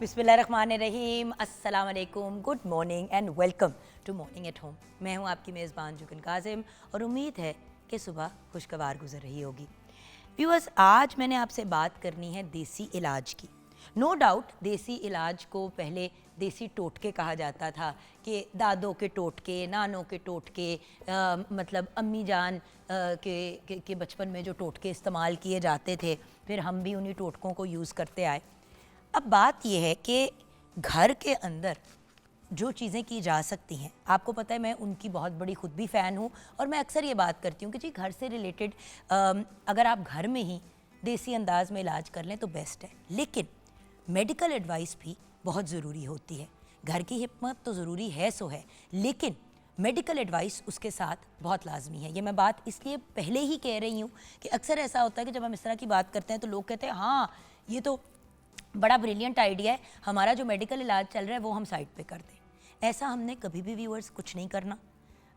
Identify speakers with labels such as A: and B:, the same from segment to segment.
A: बिस्मिल्लाहिर्रहमानिर्रहीम, अस्सलाम वालेकुम, good morning and welcome to morning at home. मैं हूं आपकी मेज़बान जुगन काजिम और उम्मीद है कि सुबह खुशगवार गुजर रही होगी। व्यूअर्स, आज मैंने आपसे बात करनी है देसी इलाज की। नो डाउट देसी इलाज को पहले देसी टोटके कहा जाता था कि दादों के टोटके, नानों के टोटके, मतलब अम्मी जान के बचपन में जो टोटके इस्तेमाल किए जाते थे, फिर हम भी उन्हीं टोटकों को यूज़ करते आए। अब बात यह है कि घर के अंदर जो चीज़ें की जा सकती हैं, आपको पता है मैं उनकी बहुत बड़ी खुद भी फ़ैन हूँ और मैं अक्सर ये बात करती हूँ कि जी घर से रिलेटेड अगर आप घर में ही देसी अंदाज में इलाज कर लें तो बेस्ट है, लेकिन मेडिकल एडवाइस भी बहुत ज़रूरी होती है। घर की हिम्मत तो ज़रूरी है सो है, लेकिन मेडिकल एडवाइस उसके साथ बहुत लाजमी है। ये मैं बात इसलिए पहले ही कह रही हूँ कि अक्सर ऐसा होता है कि जब हम इस तरह की बात करते हैं तो लोग कहते हैं हाँ ये तो बड़ा ब्रिलियंट आइडिया है, हमारा जो मेडिकल इलाज चल रहा है वो हम साइड पे कर दें। ऐसा हमने कभी भी व्यूअर्स कुछ नहीं करना।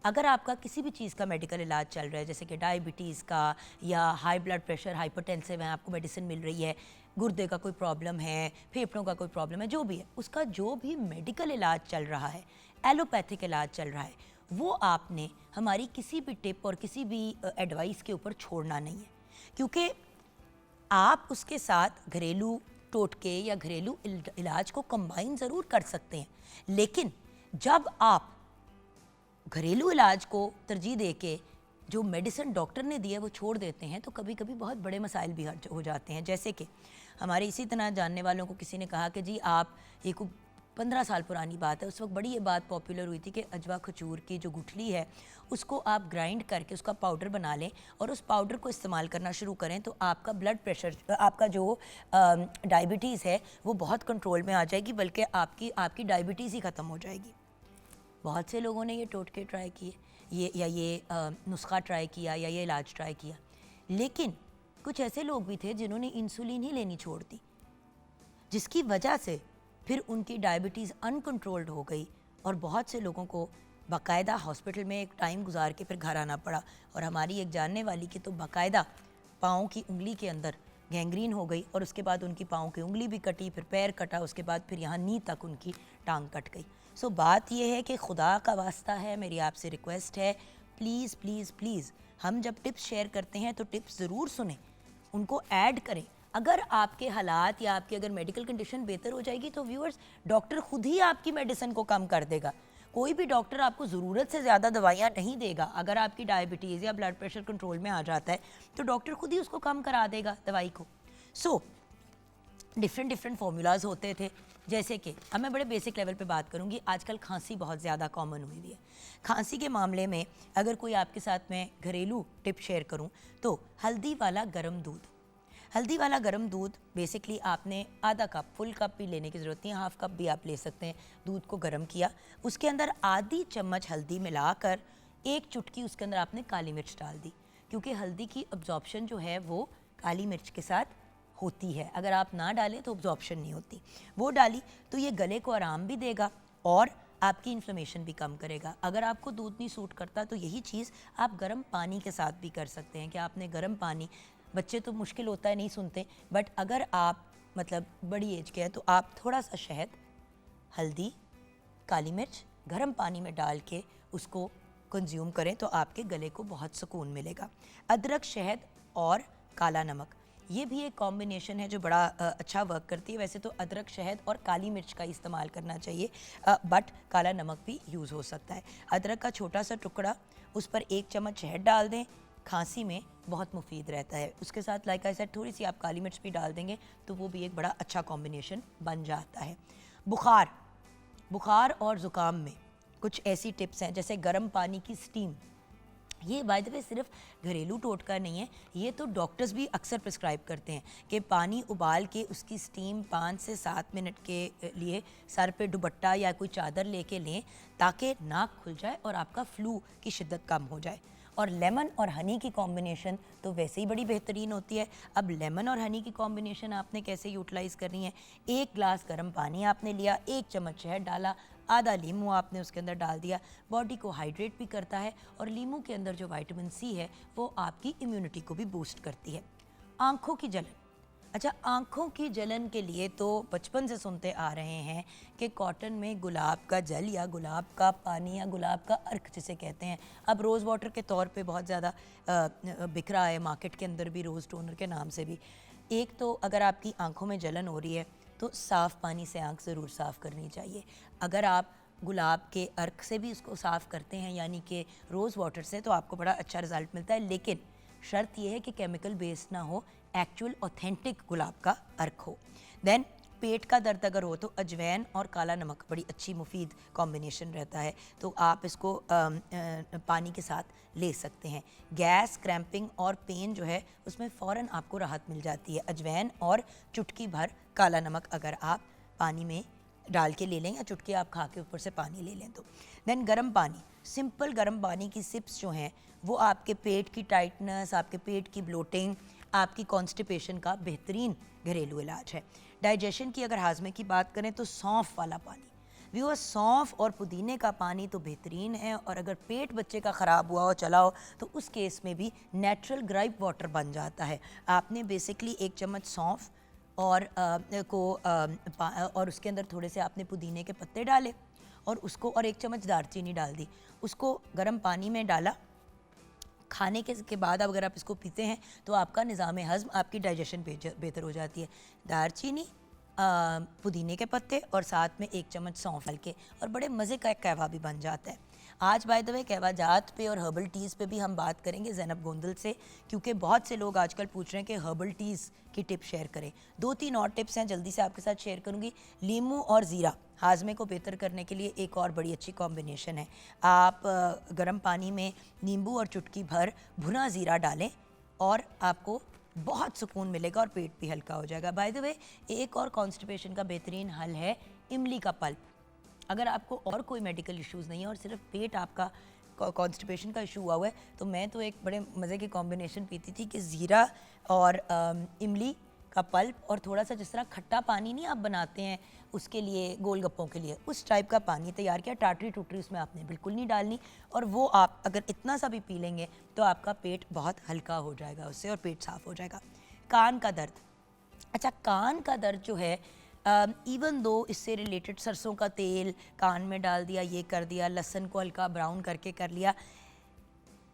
A: अगर आपका किसी भी चीज़ का मेडिकल इलाज चल रहा है, जैसे कि डायबिटीज़ का या हाई ब्लड प्रेशर, हाइपरटेंसिव है, आपको मेडिसिन मिल रही है, गुर्दे का कोई प्रॉब्लम है, फेफड़ों का कोई प्रॉब्लम है, जो भी है उसका जो भी मेडिकल इलाज चल रहा है, एलोपैथिक इलाज चल रहा है, वो आपने हमारी किसी भी टिप और किसी भी एडवाइस के ऊपर छोड़ना नहीं है। क्योंकि आप उसके साथ घरेलू टोटके या घरेलू इलाज को कंबाइन ज़रूर कर सकते हैं, लेकिन जब आप घरेलू इलाज को तरजीह दे के जो मेडिसिन डॉक्टर ने दी है वो छोड़ देते हैं तो कभी कभी बहुत बड़े मसाइल भी हो जाते हैं। जैसे कि हमारे इसी तरह जानने वालों को किसी ने कहा कि जी आप ये 15 साल पुरानी बात है, उस वक्त बड़ी ये बात पॉपुलर हुई थी कि अजवा खजूर की जो गुठली है उसको आप ग्राइंड करके उसका पाउडर बना लें और उस पाउडर को इस्तेमाल करना शुरू करें तो आपका ब्लड प्रेशर, आपका जो डायबिटीज़ है वो बहुत कंट्रोल में आ जाएगी, बल्कि आपकी डायबिटीज़ ही ख़त्म हो जाएगी। बहुत से लोगों ने ये टोटके ट्राई किए, ये नुस्खा ट्राई किया या ये इलाज ट्राई किया, लेकिन कुछ ऐसे लोग भी थे जिन्होंने इंसुलिन ही लेनी छोड़ दी, जिसकी वजह से फिर उनकी डायबिटीज़ अनकंट्रोल्ड हो गई और बहुत से लोगों को बाकायदा हॉस्पिटल में एक टाइम गुजार के फिर घर आना पड़ा। और हमारी एक जानने वाली की तो बाकायदा पाँव की उंगली के अंदर गैंग्रीन हो गई और उसके बाद उनकी पाँव की उंगली भी कटी, फिर पैर कटा, उसके बाद फिर यहाँ नी तक उनकी टांग कट गई। सो बात यह है कि खुदा का वास्ता है, मेरी आपसे रिक्वेस्ट है, प्लीज़ प्लीज़ प्लीज़ हम जब टिप्स शेयर करते हैं तो टिप्स ज़रूर सुने, उनको ऐड करें। अगर आपके हालात या आपकी अगर मेडिकल कंडीशन बेहतर हो जाएगी तो व्यूअर्स डॉक्टर खुद ही आपकी मेडिसिन को कम कर देगा। कोई भी डॉक्टर आपको ज़रूरत से ज़्यादा दवाइयाँ नहीं देगा। अगर आपकी डायबिटीज़ या ब्लड प्रेशर कंट्रोल में आ जाता है तो डॉक्टर खुद ही उसको कम करा देगा दवाई को। सो डिफरेंट फार्मूलाज होते थे, जैसे कि अब मैं बड़े बेसिक लेवल पे बात करूँगी। आजकल खांसी बहुत ज़्यादा कॉमन हुई हुई है। खांसी के मामले में अगर कोई आपके साथ मैं घरेलू टिप शेयर करूँ तो हल्दी वाला गर्म दूध बेसिकली आपने आधा कप, फुल कप भी लेने की ज़रूरत नहीं है, हाफ़ कप भी आप ले सकते हैं। दूध को गर्म किया, उसके अंदर आधी चम्मच हल्दी मिलाकर एक चुटकी उसके अंदर आपने काली मिर्च डाल दी, क्योंकि हल्दी की अब्जॉर्प्शन जो है वो काली मिर्च के साथ होती है, अगर आप ना डालें तो अब्जॉर्प्शन नहीं होती। वो डाली तो ये गले को आराम भी देगा और आपकी इन्फ्लेमेशन भी कम करेगा। अगर आपको दूध नहीं सूट करता तो यही चीज़ आप गर्म पानी के साथ भी कर सकते हैं कि आपने गर्म पानी, बच्चे तो मुश्किल होता है नहीं सुनते, बट अगर आप मतलब बड़ी एज के हैं तो आप थोड़ा सा शहद, हल्दी, काली मिर्च गर्म पानी में डाल के उसको कंज्यूम करें तो आपके गले को बहुत सुकून मिलेगा। अदरक, शहद और काला नमक, ये भी एक कॉम्बिनेशन है जो बड़ा अच्छा वर्क करती है। वैसे तो अदरक, शहद और काली मिर्च का इस्तेमाल करना चाहिए, बट काला नमक भी यूज़ हो सकता है। अदरक का छोटा सा टुकड़ा, उस पर 1 चम्मच शहद डाल दें, खांसी में बहुत मुफीद रहता है। उसके साथ लाइक आई सेड थोड़ी सी आप काली मिर्च भी डाल देंगे तो वो भी एक बड़ा अच्छा कॉम्बिनेशन बन जाता है। बुखार और ज़ुकाम में कुछ ऐसी टिप्स हैं, जैसे गर्म पानी की स्टीम। ये बाय द वे सिर्फ घरेलू टोटका नहीं है, ये तो डॉक्टर्स भी अक्सर प्रिस्क्राइब करते हैं कि पानी उबाल के उसकी स्टीम 5 से 7 मिनट के लिए सर पे दुपट्टा या कोई चादर लेके लें ताकि नाक खुल जाए और आपका फ्लू की शिद्दत कम हो जाए। और लेमन और हनी की कॉम्बिनेशन तो वैसे ही बड़ी बेहतरीन होती है। अब लेमन और हनी की कॉम्बिनेशन आपने कैसे यूटिलाइज़ करनी है, 1 ग्लास गर्म पानी आपने लिया, 1 चम्मच शहद डाला, आधा लीमू आपने उसके अंदर डाल दिया, बॉडी को हाइड्रेट भी करता है और लीमू के अंदर जो विटामिन सी है वो आपकी इम्यूनिटी को भी बूस्ट करती है। आँखों की जलन, अच्छा, आँखों की जलन के लिए तो बचपन से सुनते आ रहे हैं कि कॉटन में गुलाब का जल या गुलाब का पानी या गुलाब का अर्क जिसे कहते हैं, अब रोज़ वाटर के तौर पे बहुत ज़्यादा बिक रहा है मार्केट के अंदर भी, रोज़ टोनर के नाम से भी। एक तो अगर आपकी आँखों में जलन हो रही है तो साफ़ पानी से आँख ज़रूर साफ़ करनी चाहिए। अगर आप गुलाब के अर्क से भी उसको साफ़ करते हैं यानी कि रोज़ वाटर से, तो आपको बड़ा अच्छा रिज़ल्ट मिलता है, लेकिन शर्त यह है कि केमिकल बेस्ड ना हो, एक्चुअल ऑथेंटिक गुलाब का अर्क हो। देन पेट का दर्द अगर हो तो अजवैन और काला नमक बड़ी अच्छी मुफीद कॉम्बिनेशन रहता है, तो आप इसको पानी के साथ ले सकते हैं। गैस, क्रैम्पिंग और पेन जो है उसमें फ़ौरन आपको राहत मिल जाती है। अजवैन और चुटकी भर काला नमक अगर आप पानी में डाल के ले लें या चुटकी आप खा के ऊपर से पानी ले लें तो। देन गर्म पानी, सिंपल गर्म पानी की सिप्स जो हैं वो आपके पेट की टाइटनेस, आपके पेट की ब्लोटिंग, आपकी कॉन्स्टिपेशन का बेहतरीन घरेलू इलाज है। डाइजेशन की अगर हाजमे की बात करें तो सौंफ वाला पानी, व्यूअर्स, सौंफ और पुदीने का पानी तो बेहतरीन है, और अगर पेट बच्चे का ख़राब हुआ हो, चला हो, तो उस केस में भी नेचुरल ग्राइप वाटर बन जाता है। आपने बेसिकली 1 चम्मच सौंफ और और उसके अंदर थोड़े से आपने पुदीने के पत्ते डाले और उसको, और 1 चम्मच दालचीनी डाल दी, उसको गर्म पानी में डाला। खाने के बाद अगर आप इसको पीते हैं तो आपका निज़ाम हज़म, आपकी डाइजेशन बेहतर हो जाती है। दालचीनी, पुदीने के पत्ते और साथ में 1 चम्मच सौंफ डाल के, और बड़े मज़े का एक कहवा भी बन जाता है। आज बाय द वे कहवा जात पे और हर्बल टीज़ पे भी हम बात करेंगे ज़ैनब गोंदल से, क्योंकि बहुत से लोग आजकल पूछ रहे हैं कि हर्बल टीज़ की टिप शेयर करें। 2-3 और टिप्स हैं, जल्दी से आपके साथ शेयर करूँगी। लीमू और ज़ीरा हाजमे को बेहतर करने के लिए एक और बड़ी अच्छी कॉम्बिनेशन है। आप गर्म पानी में नींबू और चुटकी भर भुना ज़ीरा डालें और आपको बहुत सुकून मिलेगा और पेट भी हल्का हो जाएगा। बाय द वे एक और कॉन्स्टिपेशन का बेहतरीन हल है इमली का पल्प। अगर आपको और कोई मेडिकल इश्यूज़ नहीं है और सिर्फ पेट आपका कॉन्स्टिपेशन का इशू हुआ हुआ है, तो मैं तो एक बड़े मज़े की कॉम्बिनेशन पीती थी कि ज़ीरा और इमली का पल्प और थोड़ा सा, जिस तरह खट्टा पानी नहीं आप बनाते हैं उसके लिए, गोलगप्पों के लिए, उस टाइप का पानी तैयार किया। टाटरी टूटरी उसमें आपने बिल्कुल नहीं डालनी, और वो आप अगर इतना सा भी पी लेंगे तो आपका पेट बहुत हल्का हो जाएगा उससे और पेट साफ़ हो जाएगा। कान का दर्द, अच्छा, कान का दर्द जो है, इवन दो इससे रिलेटेड सरसों का तेल कान में डाल दिया, ये कर दिया, लहसुन को हल्का ब्राउन करके कर लिया।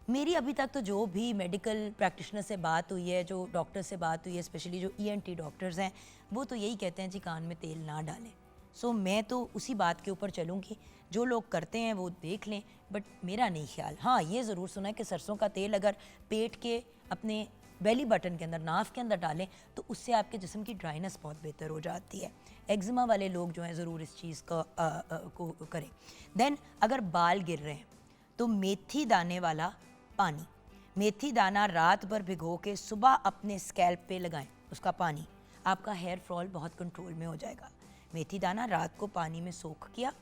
A: मेरी अभी तक तो जो भी मेडिकल प्रैक्टिशनर से बात हुई है, जो डॉक्टर से बात हुई है, स्पेशली जो ENT डॉक्टर्स हैं, वो तो यही कहते हैं जी कान में तेल ना डालें। सो मैं तो उसी बात के ऊपर चलूँगी, जो लोग करते हैं वो देख लें, बट मेरा नहीं ख्याल। हाँ, ये ज़रूर सुना है कि सरसों का तेल अगर पेट के अपने बेली बटन के अंदर, नाफ के अंदर डालें तो उससे आपके जिस्म की ड्राइनेस बहुत बेहतर हो जाती है। एक्जिमा वाले लोग जो हैं ज़रूर इस चीज़ को करें। देन अगर बाल गिर रहे हैं तो मेथी दाने वाला पानी, मेथी दाना रात भर भिगो के सुबह अपने स्कैल्प पे लगाएं उसका पानी, आपका हेयर फॉल बहुत कंट्रोल में हो जाएगा। मेथी दाना रात को पानी में सोख किया,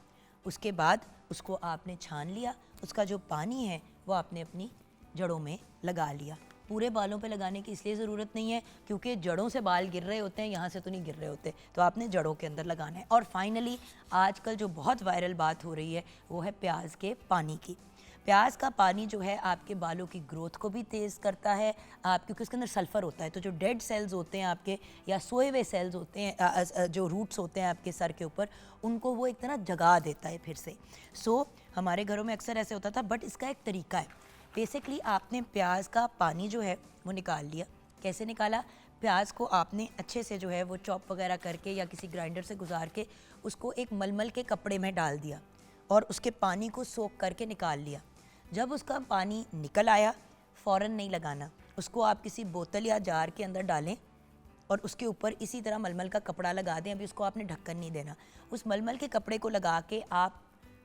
A: उसके बाद उसको आपने छान लिया, उसका जो पानी है वो आपने अपनी जड़ों में लगा लिया। पूरे बालों पे लगाने की इसलिए ज़रूरत नहीं है क्योंकि जड़ों से बाल गिर रहे होते हैं, यहाँ से तो नहीं गिर रहे होते, तो आपने जड़ों के अंदर लगाना है। और फाइनली आजकल जो बहुत वायरल बात हो रही है वो है प्याज के पानी की। प्याज का पानी जो है आपके बालों की ग्रोथ को भी तेज़ करता है, आप, क्योंकि उसके अंदर सल्फ़र होता है, तो जो डेड सेल्स होते हैं आपके या सोए हुए सेल्स होते हैं, जो रूट्स होते हैं आपके सर के ऊपर, उनको वो एक तरह जगा देता है फिर से। सो हमारे घरों में अक्सर ऐसे होता था, बट इसका एक तरीका है। बेसिकली आपने प्याज का पानी जो है वो निकाल लिया। कैसे निकाला? प्याज को आपने अच्छे से जो है वो चॉप वगैरह करके या किसी ग्राइंडर से गुजार के उसको एक मलमल के कपड़े में डाल दिया और उसके पानी को सोख करके निकाल लिया। जब उसका पानी निकल आया, फ़ौरन नहीं लगाना, उसको आप किसी बोतल या जार के अंदर डालें और उसके ऊपर इसी तरह मलमल का कपड़ा लगा दें। अभी उसको आपने ढक्कन नहीं देना। उस मलमल के कपड़े को लगा के आप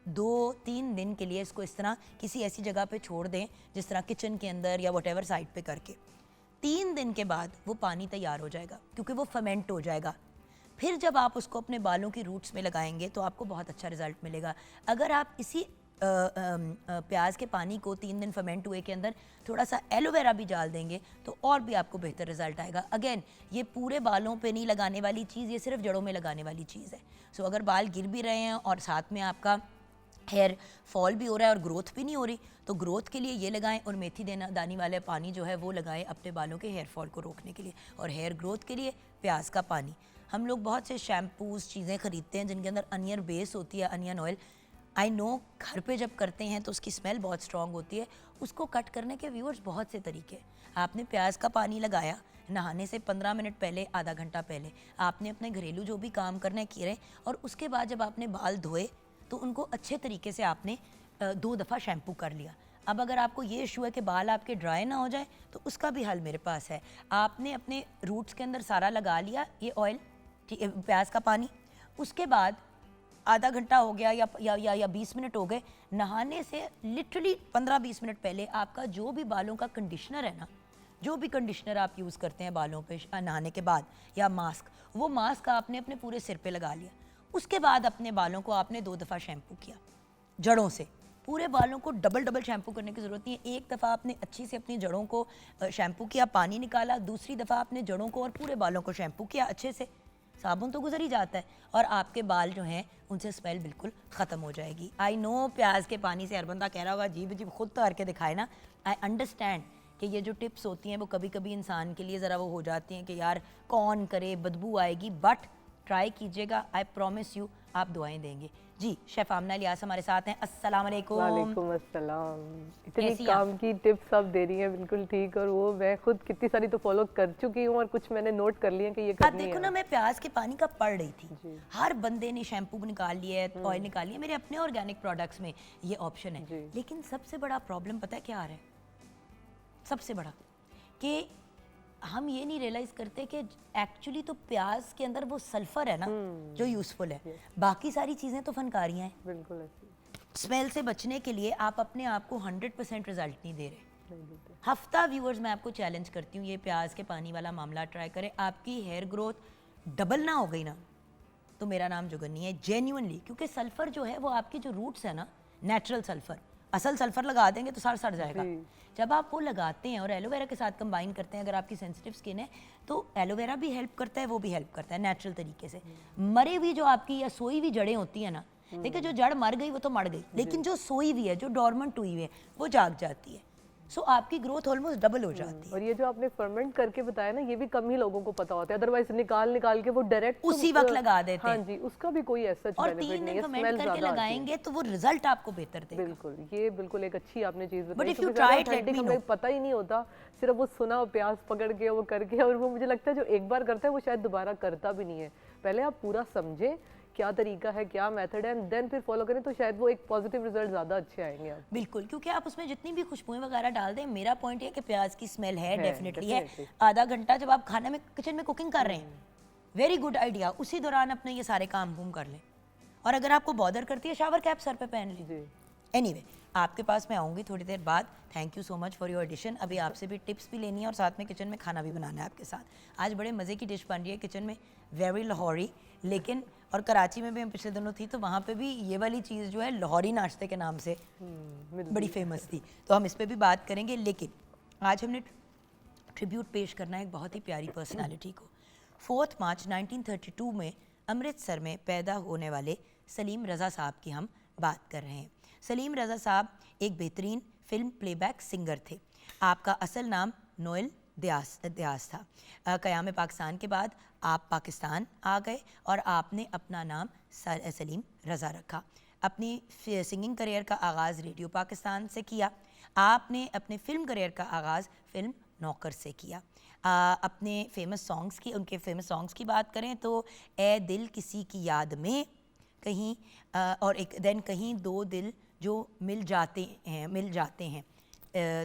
A: 2-3 दिन के लिए इसको इस तरह किसी ऐसी जगह पे छोड़ दें, जिस तरह किचन के अंदर या वॉटेवर साइड पे करके। 3 दिन के बाद वो पानी तैयार हो जाएगा क्योंकि वो फर्मेंट हो जाएगा। फिर जब आप उसको अपने बालों की रूट्स में लगाएंगे तो आपको बहुत अच्छा रिजल्ट मिलेगा। अगर आप इसी प्याज के पानी को 3 दिन फर्मेंट हुए के अंदर थोड़ा सा एलोवेरा भी डाल देंगे तो और भी आपको बेहतर रिजल्ट आएगा। अगेन, ये पूरे बालों पे नहीं लगाने वाली चीज़, ये सिर्फ जड़ों में लगाने वाली चीज़ है। सो अगर बाल गिर भी रहे हैं और साथ में आपका हेयर फॉल भी हो रहा है और ग्रोथ भी नहीं हो रही, तो ग्रोथ के लिए ये लगाएं, और मेथी दानी वाले पानी जो है वो लगाएं अपने बालों के हेयर फॉल को रोकने के लिए। और हेयर ग्रोथ के लिए प्याज का पानी। हम लोग बहुत से शैम्पूज़ चीज़ें ख़रीदते हैं जिनके अंदर अनियन बेस होती है, अनियन ऑयल। आई नो घर पे जब करते हैं तो उसकी स्मेल बहुत स्ट्रॉन्ग होती है। उसको कट करने के व्यूअर्स बहुत से तरीके। आपने प्याज का पानी लगाया, नहाने से 15 मिनट पहले, आधा घंटा पहले आपने अपने घरेलू जो भी काम करने किए, और उसके बाद जब आपने बाल धोए तो उनको अच्छे तरीके से आपने 2 दफ़ा शैम्पू कर लिया। अब अगर आपको ये इशू है कि बाल आपके ड्राई ना हो जाए, तो उसका भी हल मेरे पास है। आपने अपने रूट्स के अंदर सारा लगा लिया ये ऑयल, प्याज का पानी। उसके बाद आधा घंटा हो गया या 20 मिनट हो गए, नहाने से लिटरली 15-20 मिनट पहले आपका जो भी बालों का कंडीशनर है ना, जो भी कंडीशनर आप यूज़ करते हैं बालों पे नहाने के बाद, या मास्क, वो मास्क आपने अपने पूरे सिर पे लगा लिया। उसके बाद अपने बालों को आपने 2 दफ़ा शैम्पू किया जड़ों से। पूरे बालों को डबल शैम्पू करने की ज़रूरत नहीं है। एक दफ़ा आपने अच्छी से अपनी जड़ों को शैम्पू किया, पानी निकाला, दूसरी दफ़ा आपने जड़ों को और पूरे बालों को शैम्पू किया अच्छे से। साबुन तो गुजर ही जाता है और आपके बाल जो हैं उनसे स्मेल बिल्कुल ख़त्म हो जाएगी। आई नो प्याज के पानी से हर बंदा कह रहा होगा जी जी खुद तो करके दिखाए ना। आई अंडरस्टैंड कि ये जो टिप्स होती हैं वो कभी कभी इंसान के लिए ज़रा वो हो जाती हैं कि यार कौन करे, बदबू आएगी, बट ट्राई कीजिएगा। आई प्रॉमिस यू आप दुआएं देंगे। जी, शेफ आमना इलियास हमारे साथ हैं। अस्सलाम वालेकुम।
B: वालेकुम अस्सलाम। इतनी
A: कैसी
B: काम की टिप्स आप दे रही हैं, बिल्कुल ठीक। और वो मैं खुद कितनी सारी तो फॉलो कर चुकी हूँ और कुछ मैंने नोट कर लिए कि ये
A: आप
B: करनी
A: देखो
B: है।
A: ना, मैं प्याज के पानी का पढ़ रही थी,
B: जी।
A: हर बंदे ने शैम्पू निकाल लिया है, ऑयल निकाल लिया। मेरे अपने ऑर्गेनिक प्रोडक्ट्स में ये ऑप्शन है,
B: जी।
A: लेकिन सबसे बड़ा प्रॉब्लम पता है क्या आ रहा है? सबसे बड़ा कि हम ये नहीं रियलाइज करते कि एक्चुअली तो प्याज के अंदर वो सल्फर है ना जो यूज़फुल है, बाकी सारी चीज़ें तो फनकारियाँ हैं।
B: बिल्कुल ऐसी
A: स्मेल से बचने के लिए आप अपने आप को 100% रिजल्ट नहीं दे रहे।
B: नहीं देते।
A: हफ्ता व्यूअर्स मैं आपको चैलेंज करती हूँ, ये प्याज के पानी वाला मामला ट्राई करें। आपकी हेयर ग्रोथ डबल ना हो गई ना, तो मेरा नाम जुगन्नी है, जेन्युइनली। क्योंकि सल्फर जो है वो आपकी जो रूट्स है ना, नेचुरल सल्फर, असल सल्फर लगा देंगे तो सारा सड़ जाएगा। जब आप वो लगाते हैं और एलोवेरा के साथ कंबाइन करते हैं, अगर आपकी सेंसिटिव स्किन है तो एलोवेरा भी हेल्प करता है, वो भी हेल्प करता है नेचुरल तरीके से। मरे हुई जो आपकी या सोई हुई जड़ें होती हैं ना, देखिए जो जड़ मर गई वो तो मर गई, लेकिन जो सोई हुई है, जो डॉर्मेंट हुई हुई है, वो जाग जाती है। सो आपकी ग्रोथ ऑलमोस्ट डबल हो जाती है।
B: और ये जो आपने फर्मेंट करके बताया ना, ये भी कम ही लोगों को पता होता है। अदरवाइज निकाल के वो डायरेक्ट
A: उसी वक्त लगा देते हैं।
B: हाँ जी, उसका भी कोई ऐसा
A: और
B: बेनिफिट
A: 3
B: नहीं
A: दिन
B: है।
A: फर्मेंट
B: स्मेल
A: करके
B: ज्यादा आती है।
A: लगाएंगे तो वो रिजल्ट आपको बेहतर देगा।
B: बिल्कुल, ये बिल्कुल एक अच्छी आपने चीज़ बताई।
A: But if you
B: क्योंकि
A: try
B: ज़्यादा
A: it, let
B: authentic
A: me
B: हमें
A: know.
B: पता ही नहीं होता, सिर्फ वो सुना और प्याज पकड़ के वो करके, और वो मुझे लगता है जो एक बार करता है वो शायद दोबारा करता भी नहीं है। पहले आप पूरा समझें क्या तरीका है, क्या मेथड है, एंड देन फिर फॉलो करें, तो शायद वो एक पॉजिटिव रिजल्ट ज़्यादा अच्छे आएंगे आप।
A: बिल्कुल, क्योंकि आप उसमें जितनी भी खुशबुएं वगैरह डाल दें, मेरा पॉइंट ये है कि प्याज की स्मेल है, डेफिनेटली है। आधा घंटा जब आप खाने में किचन में कुकिंग कर रहे हैं, वेरी गुड आइडिया, उसी दौरान अपने ये सारे काम बूम कर लें। और अगर आपको बॉदर करती है, शावर कैप सर पे पहन लीजिए। एनीवे, आपके पास मैं आऊँगी थोड़ी देर बाद। Thank you so much for your edition. अभी आपसे भी टिप्स भी लेनी है और साथ में किचन में खाना भी बनाना है आपके साथ। आज बड़े मज़े की डिश बन रही है किचन में, वेरी लाहौरी। लेकिन और कराची में भी हम पिछले दिनों थी तो वहाँ पे भी ये वाली चीज़ जो है लाहौरी नाश्ते के नाम से बड़ी फेमस थी, तो हम इस पर भी बात करेंगे। लेकिन आज हमने ट्रिब्यूट पेश करना है एक बहुत ही प्यारी पर्सनैलिटी को। 4 मार्च 1932 में अमृतसर में पैदा होने वाले सलीम रज़ा साहब की हम बात कर रहे हैं। सलीम रज़ा साहब एक बेहतरीन फिल्म प्लेबैक सिंगर थे। आपका असल नाम नोएल दयास था। क़याम पाकिस्तान के बाद आप पाकिस्तान आ गए और आपने अपना नाम सलीम रज़ा रखा। अपनी सिंगिंग करियर का आगाज़ रेडियो पाकिस्तान से किया। आपने अपने फ़िल्म करियर का आगाज़ फ़िल्म नौकर से किया। अपने फेमस सॉन्ग्स की, उनके फेमस सॉन्ग्स की बात करें तो ए दिल किसी की याद में, कहीं और एक दिन कहीं दो दिल जो मिल जाते हैं।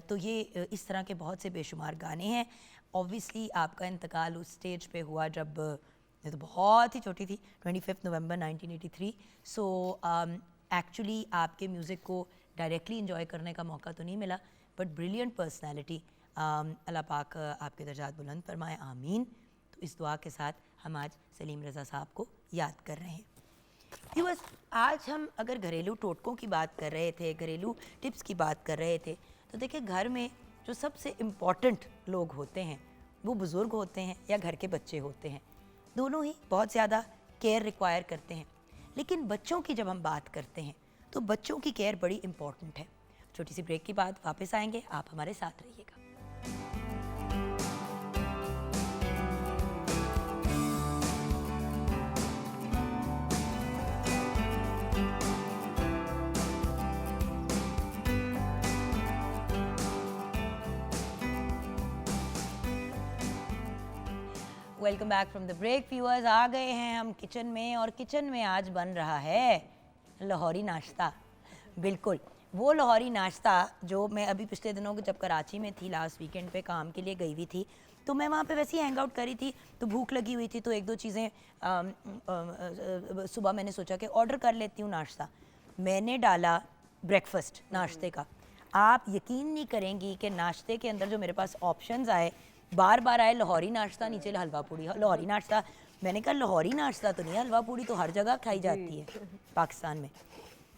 A: तो ये इस तरह के बहुत से बेशुमार गाने हैं। ऑब्वियसली आपका इंतकाल उस स्टेज पे हुआ जब मैं तो बहुत ही छोटी थी, 25 नवंबर 1983। सो एक्चुअली आपके म्यूज़िक को डायरेक्टली इंजॉय करने का मौका तो नहीं मिला, बट ब्रिलियंट पर्सनैलिटी। अल्लाह पाक आपके दर्जात बुलंद फरमाए, आमीन। तो इस दुआ के साथ हम आज सलीम रज़ा साहब को याद कर रहे हैं। व्यूअर्स, आज हम अगर घरेलू टोटकों की बात कर रहे थे, घरेलू टिप्स की बात कर रहे थे, तो देखिए घर में जो सबसे इम्पॉर्टेंट लोग होते हैं वो बुज़ुर्ग होते हैं या घर के बच्चे होते हैं। दोनों ही बहुत ज़्यादा केयर रिक्वायर करते हैं। लेकिन बच्चों की जब हम बात करते हैं तो बच्चों की केयर बड़ी इंपॉर्टेंट है। छोटी सी ब्रेक के बाद वापस आएंगे, आप हमारे साथ रहिएगा। Welcome back from the break viewers. आ गए हैं हम किचन में, और किचन में आज बन रहा है लाहौरी नाश्ता। बिल्कुल वो लाहौरी नाश्ता जो मैं अभी पिछले दिनों जब कराची में थी, लास्ट वीकेंड पे काम के लिए गई हुई थी, तो मैं वहाँ पे वैसे ही हैंग आउट करी थी, तो भूख लगी हुई थी, तो एक दो चीज़ें सुबह मैंने सोचा कि ऑर्डर कर लेती हूँ नाश्ता। मैंने डाला ब्रेकफास्ट नाश्ते का। आप यकीन नहीं करेंगी कि नाश्ते के अंदर जो मेरे पास ऑप्शंस आए, बार बार आए लाहौरी नाश्ता, नीचे हलवा पूड़ी, लाहौरी नाश्ता। मैंने कहा लाहौरी नाश्ता तो नहीं है, हलवा पूड़ी तो हर जगह खाई जाती है पाकिस्तान में।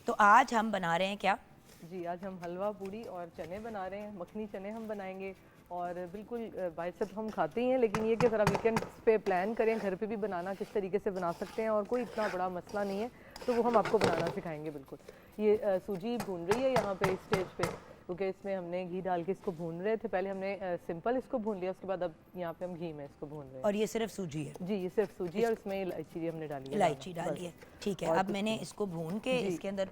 A: तो आज हम बना रहे हैं क्या
B: जी, आज हम हलवा पूड़ी और चने बना रहे हैं। मखनी चने हम बनाएंगे, और बिल्कुल बाहर से तो हम खाते ही हैं, लेकिन ये कि ज़रा वीकेंड पे प्लान करें घर पे भी बनाना किस तरीके से बना सकते हैं, और कोई इतना बड़ा मसला नहीं है, तो वो हम आपको बनाना सिखाएंगे। बिल्कुल ये सूजी भून रही है यहाँ पे स्टेज पे, क्योंकि इसमें हमने घी डाल के इसको भून रहे थे। पहले हमने सिंपल इसको भून लिया, उसके बाद अब यहाँ पे हम घी में इसको भून रहे हैं।
A: और ये सिर्फ सूजी है?
B: जी, ये सिर्फ सूजी है, और इसमें इलायची हमने डाली है,
A: इलायची डाली है, ठीक है। अब मैंने इसको भून के इसके अंदर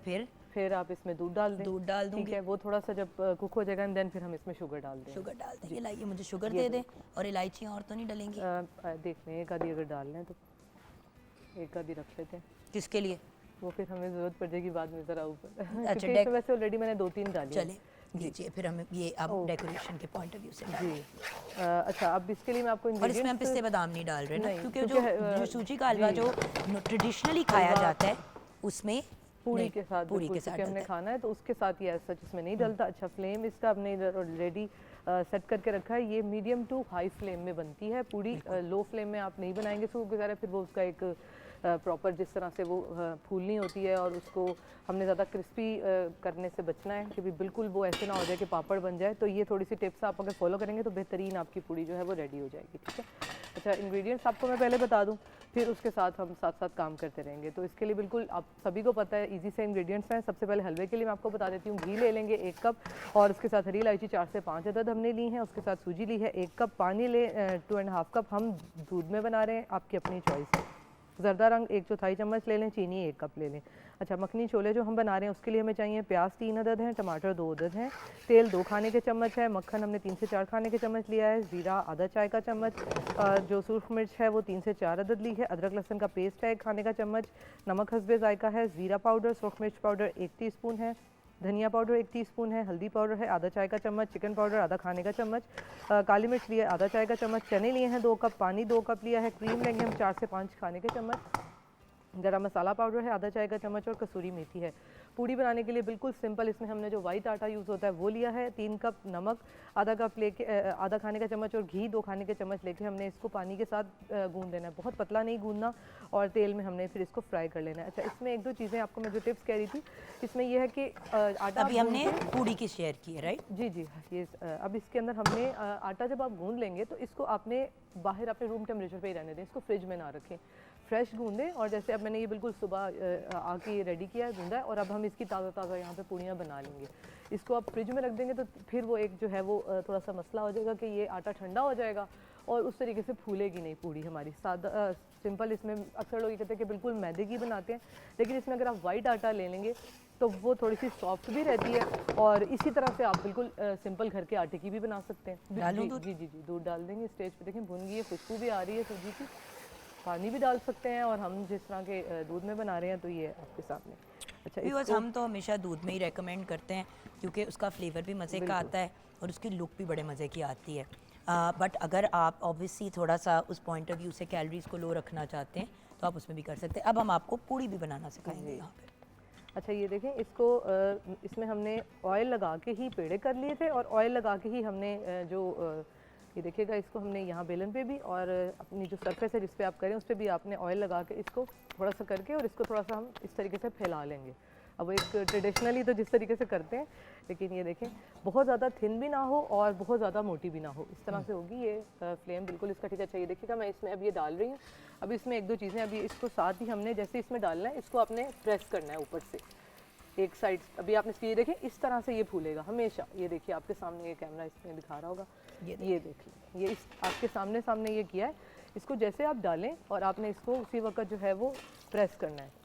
B: फिर आप इसमें दूध डाल दें।
A: दूध डाल दूंगी,
B: ठीक है। वो थोड़ा सा जब कुक हो जाएगा, देन फिर हम इसमें शुगर डाल दें।
A: शुगर डाल देंगे। लाइए मुझे शुगर दे दें, और इलायचियाँ और तो नहीं डलेंगी?
B: देख लें, एक आधी अगर डाल लें तो एक आधी रख लेते हैं।
A: किसके लिए?
B: वो फिर हमें ज़रूरत पड़ जाएगी बाद में ज़रा ऊपर।
A: अच्छा,
B: इसमें वैसे ऑलरेडी मैंने 2-3 डाली।
A: चले लीजिए, फिर हम ये अब डेकोरेशन के पॉइंट ऑफ व्यू से
B: जी। अच्छा, अब इसके लिए मैं आपको
A: और इसमें हम पिस्ते बादाम नहीं डाल रहे ना, क्योंकि जो सूजी का हलवा जो ट्रेडिशनली खाया जाता है उसमें
B: पूरी के साथ हमने खाना है, तो उसके साथ ये सच इसमें नहीं डलता। अच्छा, फ्लेम इसका हमने ऑलरेडी सेट करके रखा है। ये मीडियम टू हाई फ्लेम में बनती है पूड़ी। लो फ्लेम में आप नहीं बनाएंगे सूप वगैरह, फिर वो उसका एक प्रॉपर जिस तरह से वो फूलनी होती है, और उसको हमने ज़्यादा क्रिस्पी करने से बचना है कि भी बिल्कुल वो ऐसे ना हो जाए कि पापड़ बन जाए। तो ये थोड़ी सी टिप्स आप अगर फॉलो करेंगे तो बेहतरीन आपकी पूड़ी जो है वो रेडी हो जाएगी। ठीक है। अच्छा, इंग्रेडिएंट्स आपको मैं पहले बता दूं, फिर उसके साथ हम साथ साथ काम करते रहेंगे। तो इसके लिए बिल्कुल आप सभी को पता है, इजी से इंग्रेडिएंट्स हैं। सबसे पहले हलवे के लिए मैं आपको बता देती हूँ। घी ले लेंगे 1 कप, और उसके साथ हरी इलायची 4 से 5 अदद हमने ली हैं। उसके साथ सूजी ली है 1 कप। पानी ले 2.5 कप हम दूध में बना रहे हैं, आपकी अपनी चॉइस है। ज़रदा रंग 1/4 चम्मच ले लें, चीनी 1 कप ले लें। अच्छा, मखनी छोले जो हम बना रहे हैं उसके लिए हमें चाहिए प्याज 3 अदद हैं, टमाटर 2 अदद हैं, तेल 2 खाने के चम्मच है, मक्खन हमने 3 से 4 खाने के चम्मच लिया है, ज़ीरा आधा चाय का चम्मच, जो सुर्ख मिर्च है वो 3 से 4 अदद ली है, अदरक लहसुन का पेस्ट है 1 खाने का चम्मच, नमक हस्बे जायका है, ज़ीरा पाउडर सुर्ख मिर्च पाउडर 1 टीस्पून है, धनिया पाउडर 1 टीस्पून है, हल्दी पाउडर है आधा चाय का चम्मच, चिकन पाउडर आधा खाने का चम्मच, काली मिर्च लिया आधा चाय का चम्मच, चने लिए हैं 2 कप, पानी 2 कप लिया है, क्रीम लेंगे हम 4 से 5 खाने के चम्मच, गरम मसाला पाउडर है आधा चाय का चम्मच, और कसूरी मेथी है। पूड़ी बनाने के लिए बिल्कुल सिंपल, इसमें हमने जो वाइट आटा यूज़ होता है वो लिया है, 3 कप नमक, आधा कप लेके आधा खाने का चम्मच, और घी 2 खाने के चम्मच लेके हमने इसको पानी के साथ गूंद देना है। बहुत पतला नहीं गूंदना, और तेल में हमने फिर इसको फ्राई कर लेना है। अच्छा, इसमें 1-2 चीज़ें आपको मैं जो टिप्स कह रही थी, इसमें यह है कि आटा
A: अभी हमने पूड़ी की शेयर की है, राइट?
B: जी जी। ये अब इसके अंदर हमने आटा जब आप गूंद लेंगे तो इसको आपने बाहर अपने रूम टेम्परेचर पे ही रहने दें, इसको फ्रिज में ना रखें, फ्रेश गूंदें। और जैसे अब मैंने ये बिल्कुल सुबह आके रेडी किया है, गूंदा है, और अब हम इसकी ताज़ा यहाँ पे पूड़ियाँ बना लेंगे। इसको आप फ्रिज में रख देंगे तो फिर वो एक जो है वो थोड़ा सा मसला हो जाएगा कि ये आटा ठंडा हो जाएगा और उस तरीके से फूलेगी नहीं पूड़ी हमारी। सादा सिंपल इसमें अक्सर लोग ये कहते हैं कि बिल्कुल मैदे की बनाते हैं, लेकिन इसमें अगर आप वाइट आटा ले लेंगे तो वो थोड़ी सी सॉफ्ट भी रहती है, और इसी तरह से आप बिल्कुल सिंपल घर के आटे की भी बना सकते हैं।
A: डालूं दूध?
B: जी जी जी, दूध डाल देंगे। स्टेज पे देखें भुन गई है, खुशबू भी आ रही है सूजी की। पानी भी डाल सकते हैं, और हम जिस तरह के दूध में बना रहे हैं तो ये आपके सामने। अच्छा,
A: व्यूअर्स, हम तो हमेशा दूध में ही रेकमेंड करते हैं, क्योंकि उसका फ्लेवर भी मज़े का आता है और उसकी लुक भी बड़े मज़े की आती है। बट अगर आप ऑब्वियसली थोड़ा सा उस पॉइंट ऑफ व्यू से कैलोरीज को लो रखना चाहते हैं तो आप उसमें भी कर सकते हैं। अब हम आपको पूड़ी भी बनाना सिखाएंगे यहाँ पे।
B: अच्छा, ये देखें, इसको इसमें हमने ऑयल लगा के ही पेड़े कर लिए थे, और ऑयल लगा के ही हमने ये देखिएगा, इसको हमने यहाँ बेलन पे भी, और अपनी जो सरफेस है जिस पे आप करें उस पर भी आपने ऑयल लगा के इसको थोड़ा सा करके, और इसको थोड़ा सा हम इस तरीके से फैला लेंगे। अब एक ट्रेडिशनली तो जिस तरीके से करते हैं, लेकिन ये देखें बहुत ज़्यादा थिन भी ना हो और बहुत ज़्यादा मोटी भी ना हो, इस तरह से होगी ये फ्लेम बिल्कुल इसका। ठीक है। अच्छा, ये देखिएगा, मैं इसमें अब ये डाल रही हूँ। अब इसमें 1-2 चीज़ें, अभी इसको साथ ही हमने जैसे इसमें डालना है, इसको आपने प्रेस करना है ऊपर से, एक साइड अभी आपने इसकी ये देखिए इस तरह से ये फूलेगा हमेशा। ये देखिए आपके सामने ये कैमरा इसमें दिखा रहा होगा, ये देखिए ये इस आपके सामने सामने ये किया है। इसको जैसे आप डालें और आपने इसको उसी वक्त जो है वो प्रेस करना है,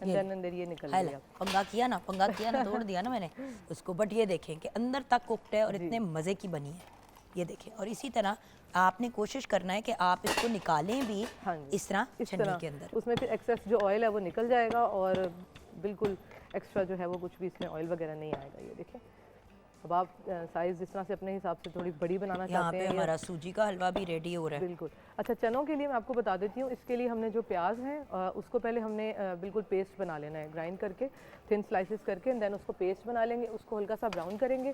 B: अंदर ये निकल
A: है
B: गया।
A: पंगा किया ना तोड़ दिया ना मैंने उसको। बट ये देखें कि अंदर तक कुक्ड है और इतने मज़े की बनी है, ये देखें। और इसी तरह आपने कोशिश करना है कि आप इसको निकालें भी इस तरह छन्नी के अंदर।
B: उसमें फिर एक्सेस जो ऑयल है वो निकल जाएगा और बिल्कुल एक्स्ट्रा जो है वो कुछ भी इसमें ऑयल वगैरह नहीं आएगा। ये देखें। अब आप साइज़ जिस तरह से अपने हिसाब से थोड़ी बड़ी बनाना चाहते हैं।
A: यहाँ पे हमारा सूजी का हलवा भी रेडी हो रहा है।
B: बिल्कुल। अच्छा, चनों के लिए मैं आपको बता देती हूँ। इसके लिए हमने जो प्याज है उसको पहले हमने बिल्कुल पेस्ट बना लेना है, ग्राइंड करके थिन स्लाइसेस करके, एंड देन उसको पेस्ट बना लेंगे। उसको हल्का सा ब्राउन करेंगे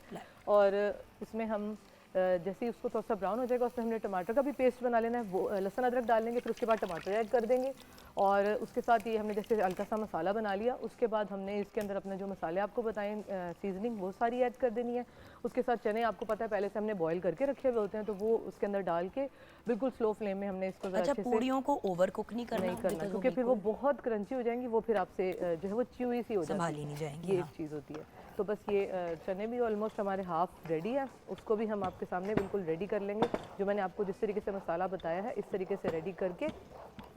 B: और उसमें हम जैसे ही उसको थोड़ा सा ब्राउन हो जाएगा उसमें हमने टमाटर का भी पेस्ट बना लेना है। वो लहसुन अदरक डाल लेंगे, फिर उसके बाद टमाटर ऐड कर देंगे और उसके साथ ये हमने जैसे हल्का सा मसाला बना लिया। उसके बाद हमने इसके अंदर अपने जो मसाले आपको बताएं सीजनिंग वो सारी ऐड कर देनी है। उसके साथ चने आपको पता है पहले से हमने बॉईल करके रखे हुए होते हैं, तो वो उसके अंदर डाल के बिल्कुल स्लो फ्लेम में हमने इसको
A: अच्छा, पूड़ियों को ओवर कुक नहीं करना
B: क्योंकि फिर वो बहुत क्रंची हो जाएंगी, वो फिर आपसे जो है वो च्यूई सी हो जाएगी,
A: संभाली नहीं जाएंगी।
B: ये एक चीज़ होती है। तो बस ये चने भी ऑलमोस्ट हमारे हाफ रेडी है, उसको भी हम आपके सामने बिल्कुल रेडी कर लेंगे। जो मैंने आपको जिस तरीके से मसाला बताया है इस तरीके से रेडी करके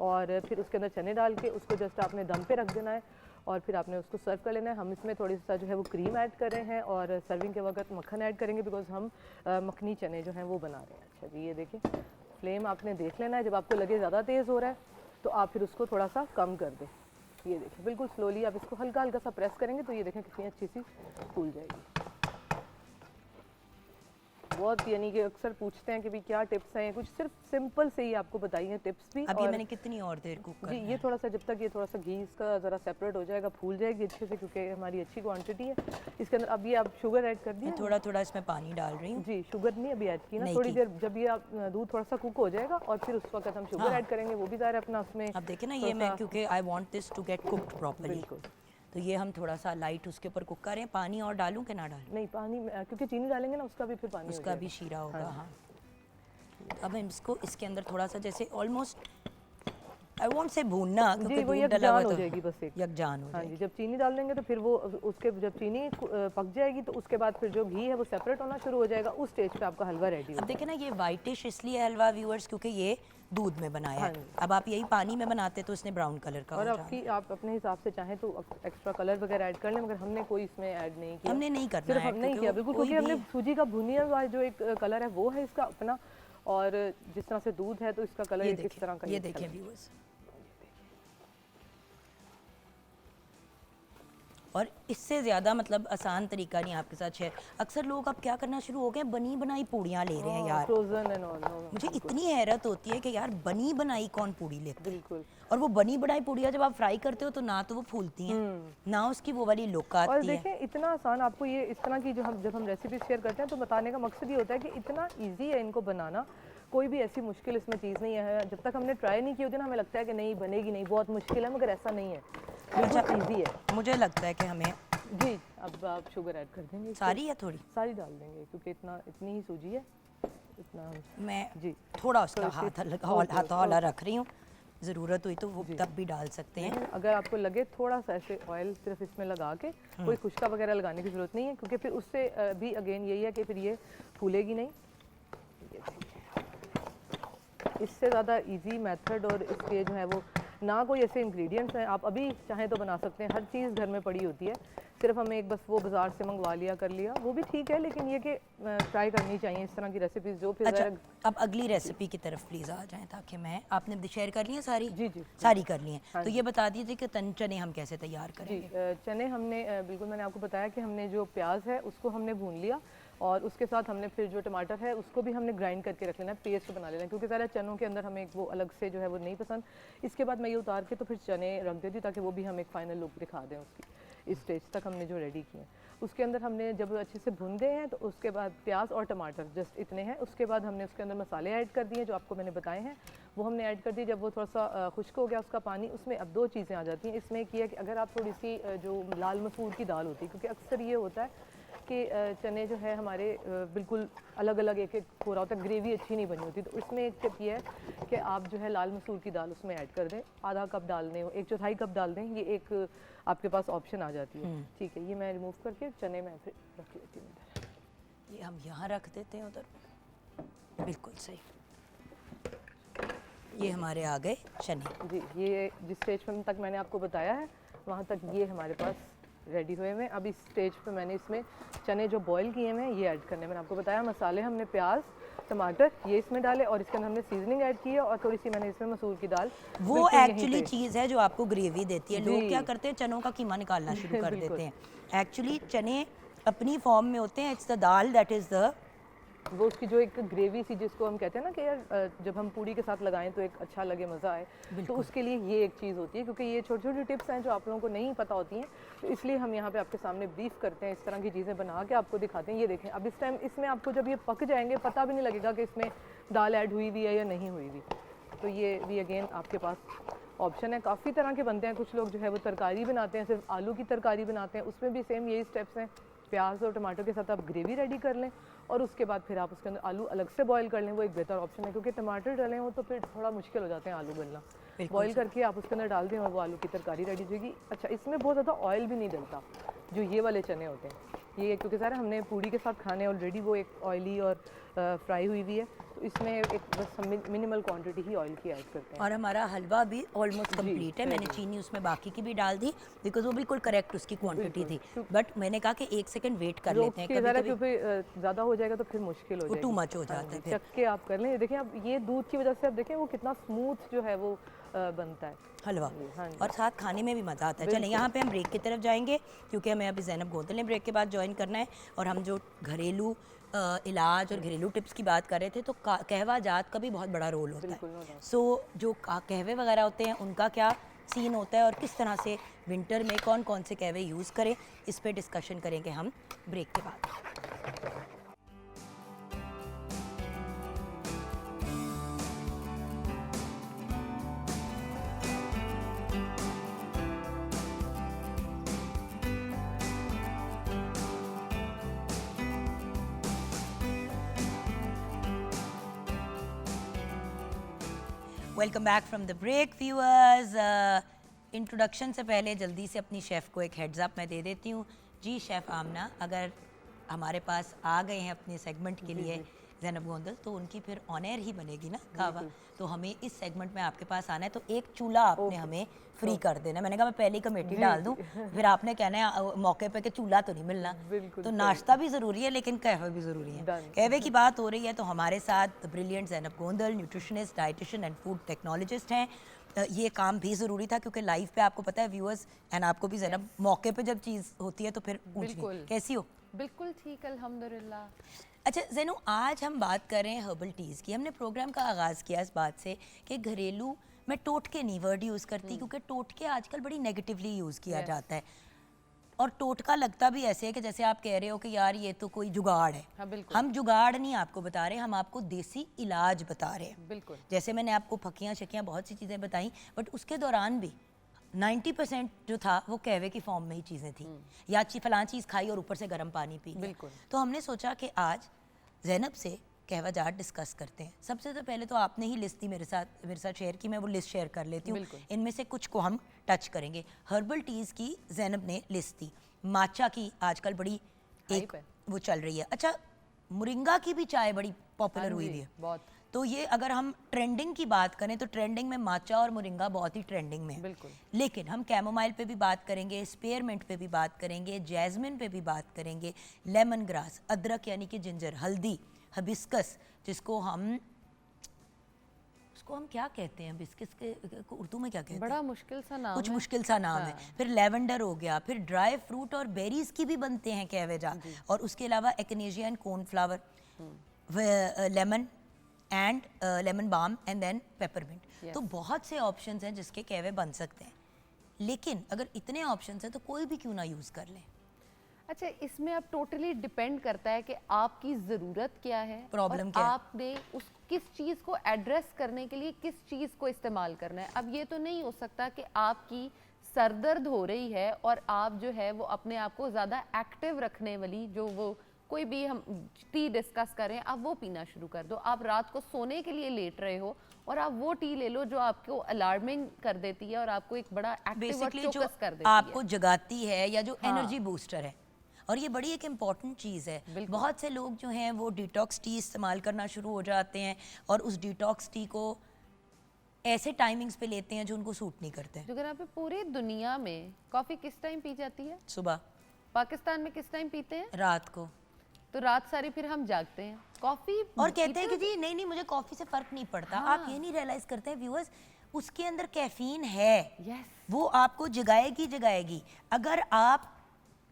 B: और फिर उसके अंदर चने डाल के उसको जस्ट आपने दम पे रख देना है और फिर आपने उसको सर्व कर लेना है। हम इसमें थोड़ी सा जो है वो क्रीम ऐड कर रहे हैं और सर्विंग के वक्त मक्खन ऐड करेंगे, बिकॉज हम मखनी चने जो हैं वो बना रहे हैं। अच्छा जी, ये देखिए फ्लेम आपने देख लेना है, जब आपको लगे ज़्यादा तेज़ हो रहा है तो आप फिर उसको थोड़ा सा कम कर दें। ये देखिए बिल्कुल स्लोली आप इसको हल्का हल्का सा प्रेस करेंगे तो ये देखें कितनी अच्छी सी फूल जाएगी। बहुत यानी कि अक्सर पूछते हैं कि भी क्या टिप्स हैं, कुछ सिर्फ सिंपल से ही आपको बताई हैं टिप्स भी।
A: अभी मैंने कितनी और देर कुक करना
B: जी, ये थोड़ा सा जब तक ये थोड़ा सा घी इसका ज़रा सेपरेट हो जाएगा, फूल जाएगी अच्छे से, क्योंकि हमारी अच्छी क्वांटिटी है। इसके अंदर अब ये आप शुगर ऐड कर दिए,
A: थोड़ा थोड़ा इसमें पानी डाल रही हूँ।
B: जी, शुगर नहीं अभी ऐड की ना, थोड़ी देर जब ये आप दूध थोड़ा सा कुक हो जाएगा और फिर उस वक्त हम शुगर ऐड करेंगे, वो भी ज़रा अपना उसमें।
A: अब देखिए ना ये मैं क्योंकि I want this to get cooked properly, तो ये हम थोड़ा सा लाइट उसके ऊपर कुक करें। पानी और डालूं कि ना डालूं?
B: नहीं, पानी क्योंकि चीनी डालेंगे ना उसका भी फिर पानी
A: उसका भी शीरा होगा। हाँ, अब हम इसको इसके अंदर थोड़ा सा जैसे ऑलमोस्ट आई वॉन्ट से भूनना, क्योंकि
B: वो यकजान हो जाएगी, बस एक
A: यकजान हो
B: जाएगी। हाँ जी, जब चीनी डाल देंगे तो फिर वो उसके जब चीनी पक जाएगी तो उसके बाद फिर जो घी है वो सेपरेट होना शुरू हो जाएगा। उस स्टेज पे आपका हलवा रेडी हो।
A: अब देखिए ना ये वाइटिश इसलिए हलवा व्यूअर्स क्योंकि ये दूध में बनाया है। अब आप यही पानी में बनाते तो इसने ब्राउन कलर का
B: और आप अपने हिसाब से चाहें तो एक्स्ट्रा कलर वगैरह ऐड कर लें, मगर हमने कोई इसमें ऐड नहीं किया।
A: हमने नहीं करना,
B: सिर्फ हम नहीं किया बिल्कुल, क्योंकि हमने सूजी का भुनिया हुआ जो एक कलर है वो है इसका अपना, और जिस तरह से दूध है तो इसका कलर किस तरह का।
A: ये देखिए व्यूअर्स, और इससे ज़्यादा मतलब आसान तरीका नहीं आपके साथ शेयर। अक्सर लोग अब क्या करना शुरू हो गए, बनी बनाई पूड़ियाँ ले रहे हैं यार,
B: फ्रोजन एंड ऑल।
A: मुझे इतनी हैरत होती है कि यार बनी बनाई कौन पूड़ी लेते हैं।
B: बिल्कुल।
A: और वो बनी बनाई पूड़ियाँ जब आप फ्राई करते हो तो ना तो वो फूलती हैं ना उसकी वो वाली लुक आती है।
B: और देखें इतना आसान, आपको ये इस तरह की जब हम रेसिपी शेयर करते हैं तो बताने का मकसद ये होता है कि इतना ईजी है इनको बनाना, कोई भी ऐसी मुश्किल इसमें चीज़ नहीं है। जब तक हमने ट्राई नहीं की होती ना हमें लगता है कि नहीं बनेगी नहीं, बहुत मुश्किल है, मगर ऐसा नहीं है, बिल्कुल ईजी है।
A: मुझे लगता है कि हमें
B: जी, अब आप शुगर ऐड कर देंगे,
A: सारी या थोड़ी
B: सारी डाल देंगे, क्योंकि इतनी ही सूजी है इतना।
A: मैं
B: जी
A: थोड़ा उसका हाथ हौला रख रही हूँ, ज़रूरत हुई तो वो तब भी डाल सकते हैं।
B: अगर आपको लगे थोड़ा सा ऐसे ऑयल सिर्फ इसमें लगा के, कोई खुशका वगैरह लगाने की ज़रूरत नहीं है, क्योंकि फिर उससे भी अगेन यही है कि फिर ये फूलेगी नहीं। इससे ज़्यादा इजी मेथड और इसके जो है वो ना कोई ऐसे इंग्रेडिएंट्स हैं, आप अभी चाहें तो बना सकते हैं, हर चीज़ घर में पड़ी होती है, सिर्फ हमें एक बस वो बाज़ार से मंगवा लिया कर लिया, वो भी ठीक है, लेकिन ये कि ट्राई करनी चाहिए इस तरह की रेसिपीज़ जो फिर।
A: अच्छा, अब अगली रेसिपी की तरफ प्लीज़ आ जाएं, ताकि मैं आपने शेयर कर ली है सारी?
B: जी जी
A: सारी कर ली हैं। तो ये बता दीजिए कि चने हम कैसे तैयार करेंगे?
B: जी, चने हमने बिल्कुल मैंने आपको बताया कि हमने जो प्याज है उसको हमने भून लिया और उसके साथ हमने फिर जो टमाटर है उसको भी हमने ग्राइंड करके रख लेना है, पेस्ट बना लेना है, क्योंकि ज़रा चनों के अंदर हमें वो अलग से जो है वो नहीं पसंद। इसके बाद मैं ये उतार के तो फिर चने रख देती ताकि वो भी हम एक फाइनल लुक दिखा दें उसकी। इस स्टेज तक हमने जो रेडी किए हैं उसके अंदर हमने जब अच्छे से भून गए हैं तो उसके बाद प्याज और टमाटर जस्ट इतने हैं, उसके बाद हमने उसके अंदर मसाले ऐड कर दिए जो आपको मैंने बताए हैं, वो हमने ऐड कर दिए। जब वो थोड़ा सा खुश्क हो गया उसका पानी, उसमें अब दो चीज़ें आ जाती हैं इसमें, एक ये है कि अगर आप थोड़ी सी जो लाल मसूर की दाल होती है, क्योंकि अक्सर ये होता है के चने जो है हमारे बिल्कुल अलग अलग एक एक हो रहा होता है, ग्रेवी अच्छी नहीं बनी होती। तो इसमें एक टिप ये है कि आप जो है लाल मसूर की दाल उसमें ऐड कर दें, आधा कप डालने हो, 1/4 कप डाल दें, ये एक आपके पास ऑप्शन आ जाती है। ठीक है, ये मैं रिमूव करके चने में फिर रख लेती हूँ।
A: ये हम यहाँ रख देते हैं उधर, बिल्कुल सही। ये हमारे आ गए चने
B: जी। ये जिस स्टेज पर तक मैंने आपको बताया है वहाँ तक ये हमारे पास रेडी हुए हुए हैं। अब इस स्टेज पे मैंने इसमें चने जो बॉईल किए हुए हैं ये ऐड करने हैं। मैंने आपको बताया मसाले हमने प्याज टमाटर ये इसमें डाले और इसके अंदर हमने सीजनिंग ऐड की है और थोड़ी सी मैंने इसमें मसूर की दाल।
A: वो एक्चुअली चीज़ है जो आपको ग्रेवी देती है। लोग क्या करते हैं, चनों का कीमा निकालना शुरू कर देते हैं। एक्चुअली चने अपनी फॉर्म में होते हैं, it's the dal that is the,
B: वो उसकी जो एक ग्रेवी सी जिसको हम कहते हैं ना कि यार जब हम पूड़ी के साथ लगाएं तो एक अच्छा लगे, मज़ा आए, तो उसके लिए ये एक चीज़ होती है। क्योंकि ये छोटी छोटी टिप्स हैं जो आप लोगों को नहीं पता होती हैं, तो इसलिए हम यहाँ पे आपके सामने ब्रीफ करते हैं, इस तरह की चीज़ें बना के आपको दिखाते हैं। ये देखें, अब इस टाइम इसमें आपको जब ये पक जाएंगे पता भी नहीं लगेगा कि इसमें दाल ऐड हुई हुई है या नहीं हुई हुई। तो ये भी अगेन आपके पास ऑप्शन है। काफ़ी तरह के बनते हैं। कुछ लोग जो है वो तरकारी बनाते हैं, सिर्फ आलू की तरकारी बनाते हैं, उसमें भी सेम यही स्टेप्स हैं। प्याज और टमाटर के साथ आप ग्रेवी रेडी कर लें और उसके बाद फिर आप उसके अंदर आलू अलग से बॉईल कर लें, वो एक बेहतर ऑप्शन है। क्योंकि टमाटर डले हो तो फिर थोड़ा मुश्किल हो जाते हैं आलू गलना। बॉईल करके आप उसके अंदर डाल दें और वो आलू की तरकारी रेडी हो जाएगी। अच्छा, इसमें बहुत ज़्यादा ऑयल भी नहीं डलता जो ये वाले चने होते हैं। ये क्योंकि सारे हमने पूड़ी के साथ खाने ऑलरेडी, वो एक ऑयली और फ्राई हुई हुई है, तो इसमें एक बस हम मिनिमल क्वांटिटी ही ऑयल की ऐड करते हैं।
A: और हमारा हलवा भी ऑलमोस्ट कंप्लीट है। मैंने चीनी उसमें बाकी की भी डाल दी बिकॉज वो बिल्कुल करेक्ट उसकी क्वांटिटी थी। बट मैंने कहा कि 1 सेकंड वेट कर लेते हैं,
B: क्योंकि ज़्यादा हो जाएगा तो फिर मुश्किल हो जाएगा,
A: टू मच हो जाता है।
B: चख के आप कर लें। देखिए अब ये दूध की वजह से आप देखें वो कितना स्मूथ जो है वो बनता है
A: हलवा, और साथ खाने में भी मज़ा आता है। चलें, यहाँ पे हम ब्रेक की तरफ जाएंगे क्योंकि हमें अभी ज़ैनब गोंदल ने ब्रेक के बाद ज्वाइन करना है। और हम जो घरेलू इलाज और घरेलू टिप्स की बात कर रहे थे, तो कहवा जात का भी बहुत बड़ा रोल होता है। सो जो कहवे वगैरह होते हैं उनका क्या सीन होता है और किस तरह से विंटर में कौन कौन से कहवे यूज़ करें, इस पर डिस्कशन करेंगे हम ब्रेक के बाद। Welcome back from the break viewers. Introduction से पहले जल्दी से अपनी शेफ़ को एक हेड्स अप मैं दे देती हूँ। जी शेफ़ आमना, अगर हमारे पास आ गए हैं अपने सेगमेंट के लिए ज़ैनब गोंदल, तो उनकी फिर ऑन एयर ही बनेगी ना कहवा। तो हमें इस सेगमेंट में आपके पास आना है, तो एक चूल्हा आपने हमें फ्री कर देना। मैंने कहा मैं पहली कमेटी डाल दूं, फिर आपने कहना है मौके पे कि चूल्हा तो नहीं मिलना। तो नाश्ता भी ज़रूरी है लेकिन कहवा भी ज़रूरी है। कहवे की बात हो रही है तो हमारे साथ brilliant Zainab Gondal, nutritionist, dietitian and food technologist हैं। ये काम भी ज़रूरी था क्योंकि लाइव पे आपको पता है व्यूअर्स एंड आपको भी ज़ैनब, मौके पे जब चीज़ होती है तो फिर पूछिए कैसी हो।
C: बिल्कुल ठीक, अल्हम्दुलिल्लाह।
A: अच्छा ज़ैनू, आज हम बात कर रहे हैं हर्बल टीज़ की। हमने प्रोग्राम का आगाज़ किया इस बात से कि घरेलू, मैं टोटके नहीं वर्ड यूज़ करती क्योंकि टोटके आजकल बड़ी नेगेटिवली यूज़ किया जाता है। और टोटका लगता भी ऐसे है कि जैसे आप कह रहे हो कि यार ये तो कोई जुगाड़ है।
C: हाँ, बिल्कुल।
A: हम जुगाड़ नहीं आपको बता रहे, हम आपको देसी इलाज बता रहे हैं।
C: बिल्कुल।
A: जैसे मैंने आपको फकियाँ शकियाँ बहुत सी चीज़ें बताई, बट उसके दौरान भी 90% जो था वो कहवे की फॉर्म में ही चीज़ें थी, या फलां चीज़ खाई और ऊपर से गर्म पानी पी।
C: बिल्कुल।
A: तो हमने सोचा कि आज ज़ैनब से कहवा जाट डिस्कस करते हैं। सबसे तो पहले तो आपने ही लिस्ट दी मेरे साथ शेयर की, मैं वो लिस्ट शेयर कर लेती हूँ। इनमें से कुछ को हम टच करेंगे। हर्बल टीज़ की ज़ैनब ने लिस्ट दी, माचा की आजकल बड़ी एक वो चल रही है। अच्छा, मोरिंगा की भी चाय बड़ी पॉपुलर हुई है
C: बहुत।
A: तो ये अगर हम ट्रेंडिंग की बात करें तो ट्रेंडिंग में माचा और मोरिंगा बहुत ही ट्रेंडिंग में है।
C: बिल्कुल।
A: लेकिन हम कैमोमाइल पे भी बात करेंगे, स्पेयरमिंट पे भी बात करेंगे, जैस्मिन पे भी बात करेंगे, लेमन ग्रास, अदरक यानी कि जिंजर, हल्दी, हबिस्कस जिसको हम क्या कहते हैं, हबिस्कस के उर्दू में क्या कहते हैं,
C: बड़ा मुश्किल सा नाम
A: कुछ
C: है।
A: मुश्किल सा नाम है। फिर लेवेंडर हो गया, फिर ड्राई फ्रूट और बेरीज की भी बनते हैं कहवे जाट, और उसके अलावा echinacea and cornflower, lemon and lemon balm and then peppermint. तो बहुत से ऑप्शंस हैं जिसके कहवे बन सकते हैं। लेकिन अगर इतने ऑप्शंस हैं तो कोई भी क्यों ना यूज़ कर लें।
C: अच्छा, इसमें अब टोटली डिपेंड करता है कि आपकी ज़रूरत क्या है,
A: प्रॉब्लम क्या है,
C: आपने उस किस चीज़ को एड्रेस करने के लिए किस चीज़ को इस्तेमाल करना है। अब ये तो नहीं हो सकता कि आपकी सर दर्द हो रही है और आप जो है वो अपने आप को ज़्यादा एक्टिव रखने वाली जो वो कोई भी हम टी डिस्कस करें, आप वो पीना शुरू कर दो। आप रात को सोने के लिए लेट रहे हो और आप वो टी ले लो जो आपको अलार्मिंग कर देती है और आपको एक बड़ा एक्टिव और
A: बेसिकली जो
C: फोकस कर देती
A: आपको
C: है।
A: जगाती है या जो
C: हाँ।
A: एनर्जी बूस्टर है। और ये बड़ी एक इम्पॉर्टेंट चीज़ है।
C: बिल्कुल।
A: बहुत से लोग जो हैं वो डिटॉक्स टी इस्तेमाल करना शुरू हो जाते हैं और उस डिटॉक्स टी को ऐसे टाइमिंग्स पे लेते हैं जो उनको सूट नहीं करते हैं।
C: जो अगर आप पूरी दुनिया में कॉफ़ी किस टाइम पी जाती है?
A: सुबह,
C: पाकिस्तान में किस टाइम पीते हैं?
A: रात को।
C: तो रात सारी फिर हम जागते हैं, कॉफ़ी
A: और कहते हैं कि जी नहीं नहीं मुझे कॉफ़ी से फ़र्क नहीं पड़ता।
C: हाँ।
A: आप ये नहीं रियलाइज़ करते हैं व्यूअर्स, उसके अंदर कैफीन है।
C: यस,
A: वो आपको जगाएगी जगाएगी। अगर आप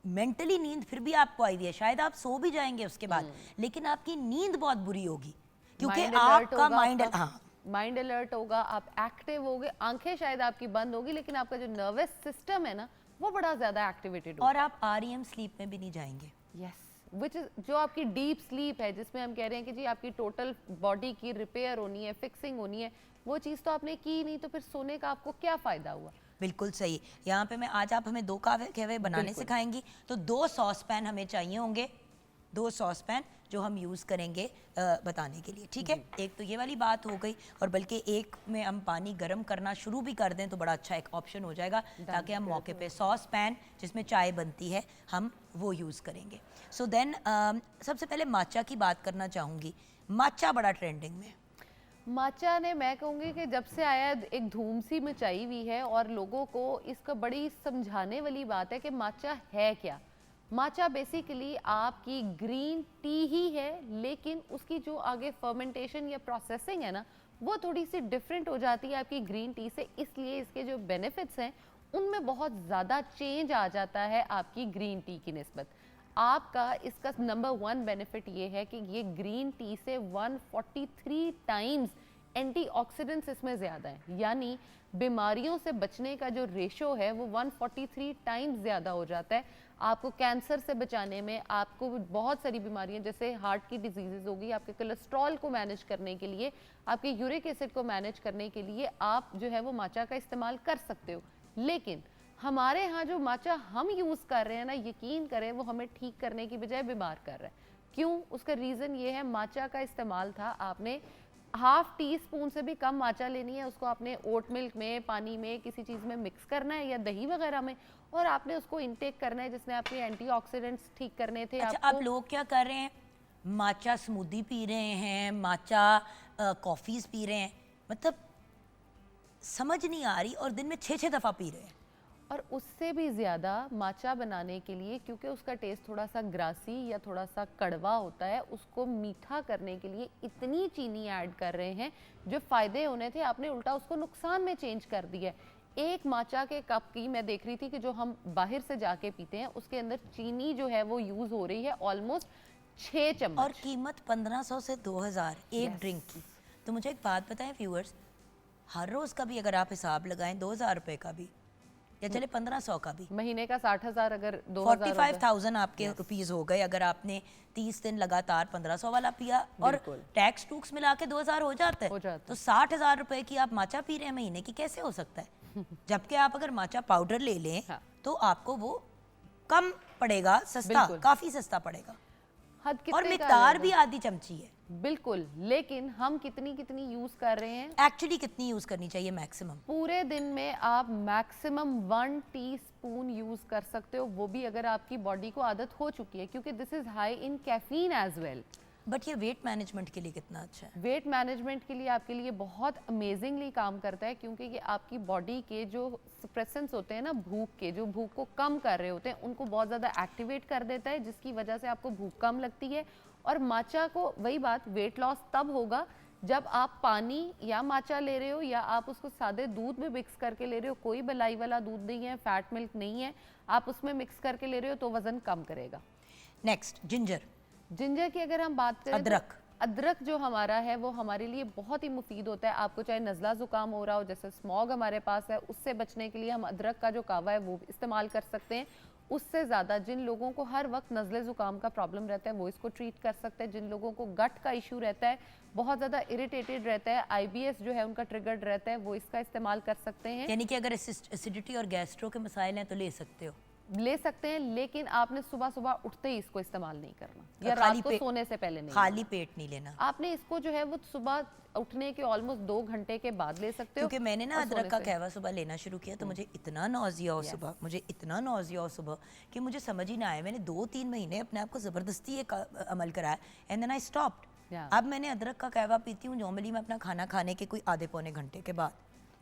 A: मेंटली नींद फिर भी आपको आई हुई है, शायद आप सो भी जाएंगे उसके बाद, लेकिन आपकी नींद बहुत बुरी होगी क्योंकि
C: Mind alert
A: आपका
C: होगा
A: माइंड
C: आपका।
A: हाँ
C: माइंड अलर्ट होगा, आप एक्टिव होगे, आंखें शायद आपकी बंद होगी लेकिन आपका जो नर्वस सिस्टम है ना वो बड़ा ज्यादा एक्टिवेटेड होगा।
A: और आप REM स्लीप में भी नहीं जाएंगे।
C: यस, विच इज जो आपकी डीप स्लीप है जिसमें हम कह रहे हैं कि जी आपकी टोटल बॉडी की रिपेयर होनी है, फिक्सिंग होनी है, वो चीज़ तो आपने की नहीं, तो फिर सोने का आपको क्या फ़ायदा हुआ?
A: बिल्कुल सही। यहाँ पे मैं आज आप हमें 2 कहवे बनाने
C: बिल्कुल।
A: सिखाएंगी, तो 2 सॉस पैन हमें चाहिए होंगे, 2 सॉस पैन जो हम यूज़ करेंगे बताने के लिए, ठीक है। एक तो ये वाली बात हो गई, और बल्कि एक में हम पानी गर्म करना शुरू भी कर दें तो बड़ा अच्छा एक ऑप्शन हो जाएगा, ताकि हम मौके पे सॉस पैन जिसमें चाय बनती है हम वो यूज़ करेंगे। सो देन सबसे पहले माचा की बात करना चाहूँगी। माचा बड़ा ट्रेंडिंग में।
C: माचा ने, मैं कहूँगी कि जब से आया एक धूम सी मचाई हुई है और लोगों को इसका बड़ी समझाने वाली बात है कि माचा है क्या। माचा बेसिकली आपकी ग्रीन टी ही है, लेकिन उसकी जो आगे फर्मेंटेशन या प्रोसेसिंग है ना वो थोड़ी सी डिफरेंट हो जाती है आपकी ग्रीन टी से, इसलिए इसके जो बेनिफिट्स हैं उनमें बहुत ज़्यादा चेंज आ जाता है आपकी ग्रीन टी की निस्बत। आपका इसका नंबर 1 बेनिफिट ये है कि ये ग्रीन टी से 143 टाइम्स एंटीऑक्सीडेंट्स इसमें ज़्यादा हैं, यानी बीमारियों से बचने का जो रेशो है वो 143 टाइम्स ज़्यादा हो जाता है। आपको कैंसर से बचाने में, आपको बहुत सारी बीमारियां जैसे हार्ट की डिजीज़ होगी, आपके कोलेस्ट्रॉल को मैनेज करने के लिए, आपके यूरिक एसिड को मैनेज करने के लिए आप जो है वो माचा का इस्तेमाल कर सकते हो। लेकिन हमारे यहाँ जो माचा हम यूज़ कर रहे हैं ना, यकीन करें वो हमें ठीक करने की बजाय बीमार कर रहा है। क्यों? उसका रीज़न ये है, माचा का इस्तेमाल था, आपने हाफ टी स्पून से भी कम माचा लेनी है, उसको आपने ओट मिल्क में, पानी में, किसी चीज़ में मिक्स करना है या दही वगैरह में, और आपने उसको इनटेक करना है जिसने आपके एंटीऑक्सीडेंट्स ठीक करने थे।
A: अच्छा, आप लोग क्या कर रहे हैं? माचा स्मूदी पी रहे हैं, माचा कॉफ़ीज़ पी रहे हैं, मतलब समझ नहीं आ रही, और दिन में 6-6 दफ़ा पी रहे हैं।
C: और उससे भी ज़्यादा माचा बनाने के लिए, क्योंकि उसका टेस्ट थोड़ा सा ग्रासी या थोड़ा सा कड़वा होता है, उसको मीठा करने के लिए इतनी चीनी ऐड कर रहे हैं, जो फ़ायदे होने थे आपने उल्टा उसको नुकसान में चेंज कर दिया है। एक माचा के कप की मैं देख रही थी कि जो हम बाहर से जाके पीते हैं उसके अंदर चीनी जो है वो यूज़ हो रही है ऑलमोस्ट 6 चम्मच,
A: और कीमत 1500 से 2000 एक
C: Yes.
A: ड्रिंक की। तो मुझे एक बात बताएं व्यूअर्स, हर रोज़ का भी अगर आप हिसाब लगाएं 2000 रुपए का भी, या चले 1500 का भी,
C: महीने का 60,000 अगर 2000
A: 45,000 आपके रुपीज़ हो गए अगर आपने 30 दिन लगातार 1500 वाला पिया, और
C: बिल्कुल।
A: टैक्स टूक्स मिला के 2000 हो जाता
C: हो
A: है।
C: जाता
A: तो 60,000 रुपए की आप माचा पी रहे हैं महीने की, कैसे हो सकता है? जबकि आप अगर माचा पाउडर ले लें
C: हाँ।
A: तो आपको वो कम पड़ेगा, सस्ता,
C: बिल्कुल।
A: काफ़ी सस्ता पड़ेगा,
C: हद कितने
A: और
C: का आ
A: मिकदार
C: जाएगा?
A: भी आधी चमची है।
C: बिल्कुल, लेकिन हम कितनी कितनी यूज़ कर रहे हैं?
A: एक्चुअली कितनी यूज़ करनी चाहिए मैक्सिमम?
C: पूरे दिन में आप मैक्सिमम 1 टीस्पून यूज़ कर सकते हो, वो भी अगर आपकी बॉडी को आदत हो चुकी है, क्योंकि this is high in caffeine as well.
A: But ये वेट मैनेजमेंट के लिए कितना अच्छा है?
C: वेट मैनेजमेंट के लिए आपके लिए बहुत अमेजिंगली काम करता है, क्योंकि ये आपकी बॉडी के जो सप्रेसेंस होते हैं ना भूख के, जो भूख को कम कर रहे होते हैं, उनको बहुत ज़्यादा एक्टिवेट कर देता है, जिसकी वजह से आपको भूख कम लगती है। और माचा को, वही बात, वेट लॉस तब होगा जब आप पानी या माचा ले रहे हो या आप उसको सादे दूध में मिक्स करके ले रहे हो, कोई मलाई वाला दूध नहीं है, फैट मिल्क नहीं है, आप उसमें मिक्स करके ले रहे हो तो वज़न कम करेगा।
A: नेक्स्ट, जिंजर,
C: जिंजर की अगर हम बात करें,
A: अदरक।
C: अदरक जो हमारा है वो हमारे लिए बहुत ही मुफीद होता है। आपको चाहे नज़ला ज़ुकाम हो रहा हो, जैसे स्मॉग हमारे पास है, उससे बचने के लिए हम अदरक का जो कावा है वो इस्तेमाल कर सकते हैं। उससे ज़्यादा जिन लोगों को हर वक्त नज़ले ज़ुकाम का प्रॉब्लम रहता है वो इसको ट्रीट कर सकते हैं। जिन लोगों को गट का इशू रहता है, बहुत ज़्यादा इरिटेटेड रहता है, IBS जो है उनका ट्रिगर्ड रहता है, वो इसका इस्तेमाल कर सकते हैं।
A: यानी कि अगर एसिडिटी और गैस्ट्रो के मसाइल हैं तो ले सकते हो।
C: ले सकते हैं, लेकिन आपने सुबह सुबह उठते ही इसको इस्तेमाल नहीं करना या
A: खाली
C: रात को
A: पेट-
C: सोने से पहले नहीं
A: खाली पेट नहीं लेना।
C: लेना। आपने इसको जो है वो सुबह उठने के ऑलमोस्ट 2 घंटे के बाद ले सकते हो।
A: क्योंकि मैंने ना
C: और
A: अदरक
C: सोने
A: का
C: से-
A: कहवा सुबह लेना शुरू किया तो मुझे इतना नौजिया हो सुबह, मुझे इतना नौजिया हो सुबह कि मुझे समझ ही ना आया। मैंने 2-3 महीने अपने आप को ज़बरदस्ती ये अमल कराया and then I stopped.
C: Yeah.
A: अब मैंने अदरक का कहवा पीती हूँ नॉर्मली मैं अपना खाना खाने के कोई आधे पौने घंटे के बाद।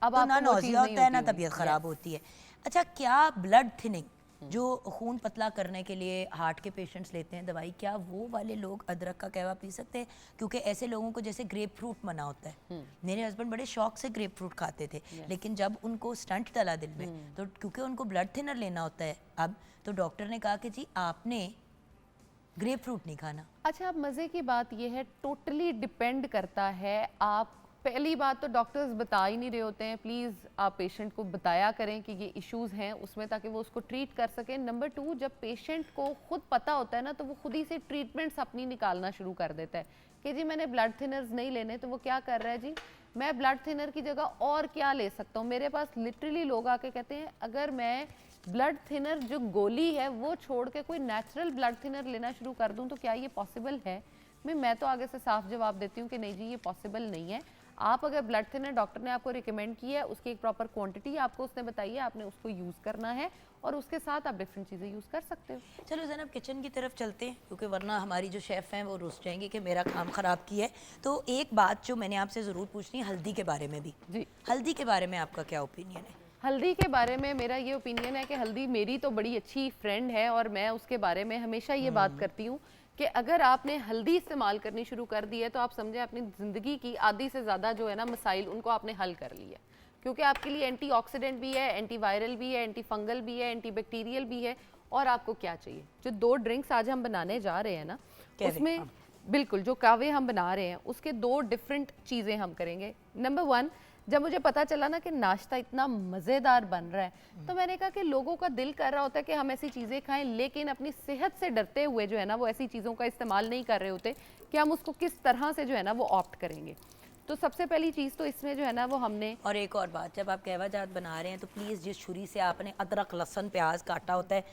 C: अब
A: तो ना
C: आपको वो चीज़
A: नौजिया
C: नहीं
A: होता है ना
C: होती
A: तबीयत
C: होगी।
A: ख़राब होती है। अच्छा, क्या ब्लड थिनिंग जो खून पतला करने के लिए हार्ट के पेशेंट्स लेते हैं दवाई, क्या वो वाले लोग अदरक का कहवा पी सकते हैं? क्योंकि ऐसे लोगों को जैसे ग्रेप फ्रूट मना होता है। मेरे हस्बैंड बड़े शौक से ग्रेप फ्रूट खाते थे, लेकिन जब उनको स्टंट डला दिल में तो क्योंकि उनको ब्लड थिनर लेना होता है अब, तो डॉक्टर ने कहा कि जी आपने ग्रेप फ्रूट नहीं खाना।
C: अच्छा, अब मज़े की बात यह है, टोटली डिपेंड करता है। आप पहली बात तो डॉक्टर्स बता ही नहीं रहे होते हैं, प्लीज़ आप पेशेंट को बताया करें कि ये इश्यूज़ हैं उसमें, ताकि वो उसको ट्रीट कर सकें। नंबर 2, जब पेशेंट को खुद पता होता है ना तो वो खुद ही से ट्रीटमेंट्स अपनी निकालना शुरू कर देता है कि जी मैंने ब्लड थिनर्स नहीं लेने, तो वो क्या कर रहा है, जी मैं ब्लड थिनर की जगह और क्या ले सकता हूँ। मेरे पास लिटरली लोग आके कहते हैं अगर मैं ब्लड थिनर जो गोली है वो छोड़ के कोई नेचुरल ब्लड थिनर लेना शुरू कर दूं तो क्या ये पॉसिबल है? मैं तो आगे से साफ जवाब देती हूँ कि नहीं जी, ये पॉसिबल नहीं है। आप अगर ब्लड थिनर डॉक्टर ने आपको रिकमेंड किया है, उसकी एक प्रॉपर क्वांटिटी आपको उसने बताई है, आपने उसको यूज़ करना है और उसके साथ आप डिफरेंट चीज़ें यूज़ कर सकते हो।
A: चलो ज़ैनब, किचन की तरफ चलते हैं क्योंकि वरना हमारी जो शेफ़ हैं वो रुस जाएंगे कि मेरा काम ख़राब किया है। तो एक बात जो मैंने आपसे ज़रूर पूछनी है, हल्दी के बारे में भी।
C: जी,
A: हल्दी के बारे में आपका क्या ओपिनियन है?
C: हल्दी के बारे में मेरा ये ओपिनियन है कि हल्दी मेरी तो बड़ी अच्छी फ्रेंड है और मैं उसके बारे में हमेशा ये बात करती हूँ कि अगर आपने हल्दी इस्तेमाल करनी शुरू कर दी है तो आप समझे अपनी ज़िंदगी की आधी से ज़्यादा जो है ना मसाइल उनको आपने हल कर लिया, क्योंकि आपके लिए एंटीऑक्सीडेंट भी है, एंटीवायरल भी है, एंटी फंगल भी है, एंटीबैक्टीरियल भी है। और आपको क्या चाहिए? जो 2 ड्रिंक्स आज हम बनाने जा रहे हैं ना, उसमें बिल्कुल जो कावे हम बना रहे हैं उसके 2 डिफरेंट चीज़ें हम करेंगे। नंबर 1, जब मुझे पता चला ना कि नाश्ता इतना मज़ेदार बन रहा है तो मैंने कहा कि लोगों का दिल कर रहा होता है कि हम ऐसी चीज़ें खाएं, लेकिन अपनी सेहत से डरते हुए जो है ना वो ऐसी चीज़ों का इस्तेमाल नहीं कर रहे होते कि हम उसको किस तरह से जो है ना वो ऑप्ट करेंगे। तो सबसे पहली चीज़ तो इसमें जो है ना वो हमने,
A: और एक और बात, जब आप कहवा जात बना रहे हैं तो प्लीज़ जिस छुरी से आपने अदरक लहसुन प्याज काटा होता है,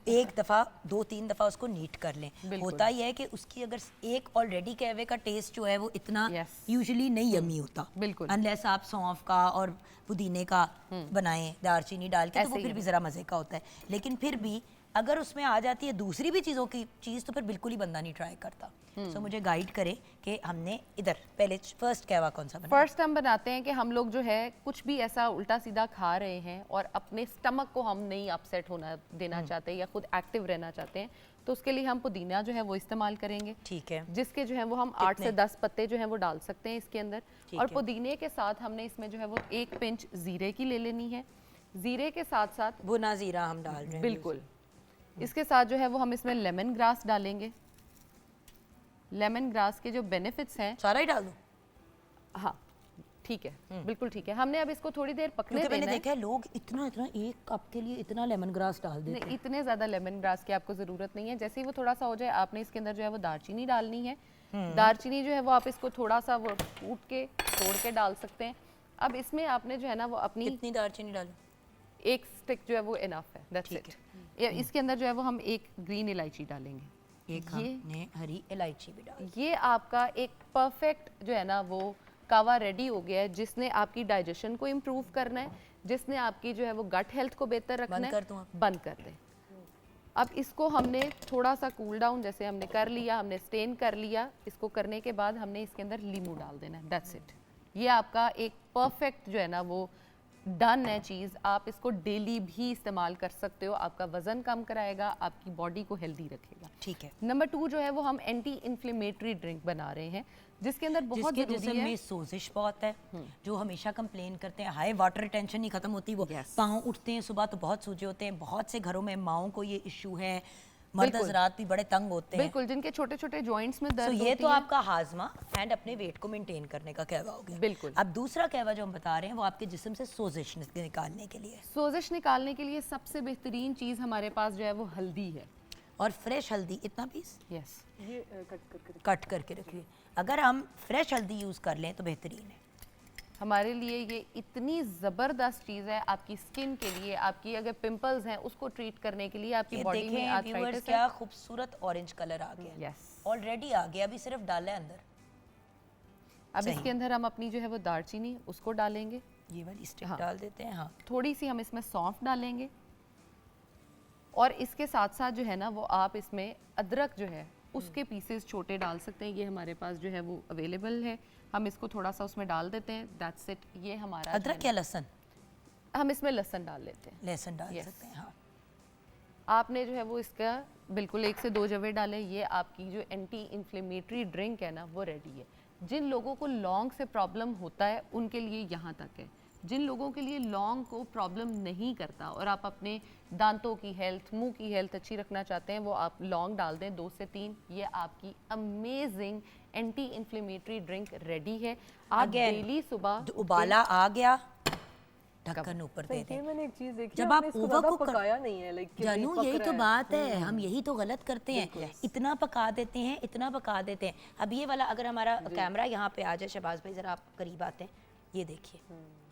A: एक दफ़ा 2-3 दफ़ा उसको नीट कर लें। होता ही है कि उसकी अगर एक ऑलरेडी कहवे का टेस्ट जो है वो इतना
C: Yes.
A: यूजुअली नहीं यम्मी होता,
C: बिल्कुल।
A: अनलेस आप सौंफ का और पुदीने का बनाएं दालचीनी डाल के, तो वो
C: ऐसे ही
A: फिर भी
C: है।
A: ज़रा मज़े का होता है। लेकिन फिर भी अगर उसमें आ जाती है दूसरी भी चीज़ों की चीज़ तो फिर बिल्कुल ही बंदा नहीं ट्राई करता। सो मुझे गाइड करें कि हमने इधर पहले फर्स्ट कहवा कौन सा बना?
C: फर्स्ट हम बनाते हैं कि हम लोग जो है कुछ भी ऐसा उल्टा सीधा खा रहे हैं और अपने स्टमक को हम नहीं अपसेट होना देना चाहते या खुद एक्टिव रहना चाहते हैं, तो उसके लिए हम पुदीना जो है वो इस्तेमाल करेंगे।
A: ठीक है,
C: जिसके जो है वो हम 8 से 10 पत्ते जो है वो डाल सकते हैं इसके अंदर।
A: ठीक
C: और
A: है।
C: पुदीने के साथ हमने इसमें जो है वो 1 पिंच जीरे की ले लेनी है। जीरे के साथ साथ
A: भुना जीरा हम डाल रहे हैं।
C: बिल्कुल, इसके साथ जो है वो हम इसमें लेमन ग्रास डालेंगे। लेमन ग्रास के जो बेनिफिट्स हैं,
A: सारा ही डाल दूं?
C: हाँ ठीक है, बिल्कुल ठीक है। हमने अब इसको थोड़ी देर पकने
A: क्योंकि मैंने
C: देना है।
A: देखा है लोग इतना इतना एक कप के लिए इतना लेमन ग्रास डाल देते
C: नहीं,
A: हैं।
C: इतने ज़्यादा लेमन ग्रास की आपको ज़रूरत नहीं है। जैसे ही वो थोड़ा सा हो जाए, आपने इसके अंदर जो है वो दालचीनी डालनी है। दालचीनी जो है वो आप इसको थोड़ा सा वो कूट के तोड़ के डाल सकते हैं। अब इसमें आपने जो है ना वो अपनी
A: कितनी दालचीनी डालूं?
C: 1 स्टिक जो है वो इनफ है, दैट्स
A: ठीक
C: इट। इसके अंदर जो है वो हम 1 ग्रीन इलायची डालेंगे।
A: एक हमने हरी इलायची भी डाली।
C: ये आपका एक परफेक्ट जो है ना वो कावा रेडी हो गया है, जिसने आपकी डाइजेशन को इम्प्रूव करना है, जिसने आपकी जो है वो गट हेल्थ को बेहतर रखना
A: बंद
C: है।
A: कर दूं अब?
C: बंद कर दें। अब इसको हमने थोड़ा सा कूल डाउन जैसे हमने कर लिया, हमने स्टेन कर लिया। इसको करने के बाद हमने इसके अंदर लीमू डाल देना है, दैट्स इट। ये आपका एक परफेक्ट जो है ना वो डन है चीज़। आप इसको डेली भी इस्तेमाल कर सकते हो, आपका वजन कम कराएगा, आपकी बॉडी को हेल्दी रखेगा।
A: ठीक है,
C: नंबर 2 जो है वो हम एंटी इन्फ्लेमेटरी ड्रिंक बना रहे हैं, जिसके अंदर बहुत
A: जिसके जिस्म
C: जरूरी है।
A: में सोजिश बहुत है, जो हमेशा कंप्लेन करते हैं, हाई वाटर रिटेंशन नहीं खत्म होती, वो
C: Yes.
A: पाँव उठते हैं सुबह तो बहुत सूजे होते हैं। बहुत से घरों में माओं को ये इशू है, मर्द
C: बिल्कुल।
A: हजरात भी बड़े तंग होते हैं।
C: बिल्कुल, जिनके छोटे छोटे जॉइंट्स में
A: तो
C: दर्द
A: ये
C: होती
A: तो
C: है।
A: आपका हाजमा एंड अपने वेट को मेंटेन करने का कहवा हो गया।
C: बिल्कुल।
A: अब दूसरा कहवा जो हम बता रहे हैं वो आपके जिस्म से सोजिश निकालने के लिए है।
C: सोजिश निकालने के लिए सबसे बेहतरीन चीज़ हमारे पास जो है वो हल्दी है।
A: और फ्रेश हल्दी इतना पीस
C: यस,
B: ये कट करके
A: कट करके रखिए। अगर हम फ्रेश हल्दी यूज़ कर लें तो बेहतरीन है।
C: हमारे लिए ये इतनी ज़बरदस्त चीज़ है आपकी स्किन के लिए, आपकी अगर पिंपल्स हैं उसको ट्रीट करने के लिए, आपकी
A: ये
C: बॉडी में
A: देखें व्यूअर्स,
C: आर्थराइटिस है।
A: क्या खूबसूरत ऑरेंज कलर आ गया।
C: यस,
A: ऑलरेडी आ गया, अभी सिर्फ डाला है अंदर।
C: अब
A: सही।
C: इसके अंदर हम अपनी जो है वो दालचीनी उसको डालेंगे,
A: ये वाली स्टिक
C: हाँ।
A: डाल देते हैं। हाँ,
C: थोड़ी सी हम इसमें सौंफ डालेंगे, और इसके साथ साथ जो है ना वो आप इसमें अदरक जो है उसके पीसेस छोटे डाल सकते हैं। ये हमारे पास जो है वो अवेलेबल है, हम इसको थोड़ा सा उसमें डाल देते हैं। That's it. ये हमारा जो है
A: अदरक या लहसुन?
C: ना, हम इसमें लहसुन डाल लेते हैं।
A: लहसुन डाल
C: Yes.
A: सकते हैं। हाँ,
C: आपने जो है वो इसका बिल्कुल 1 से 2 जवे डालें। ये आपकी जो एंटी इन्फ्लेमेटरी ड्रिंक है ना वो रेडी है। जिन लोगों को लौंग से प्रॉब्लम होता है उनके लिए यहाँ तक है। जिन लोगों के लिए लौंग को प्रॉब्लम नहीं करता और आप अपने दांतों की हेल्थ, मुंह की हेल्थ अच्छी रखना चाहते हैं, वो आप लौंग डाल दें 2 से 3। ये आपकी amazing anti inflammatory drink ready है। आप
A: Again,
C: डेली सुबह
A: तो उबाला आ गया, ढक्कन ऊपर दे
B: ये
A: दें।
B: मैंने एक चीज देखी,
A: जब
B: आपने
A: आप
B: इसको
A: ओवर
B: ज़्यादा
A: कुक
B: पकाया नहीं है, लाइक
A: जानू यही तो बात है, हम यही तो गलत करते हैं। इतना पका देते हैं, इतना पका देते हैं। अब ये वाला अगर हमारा कैमरा यहाँ पे आ जाए, शहबाज भाई जरा आप करीब आते हैं, ये देखिए,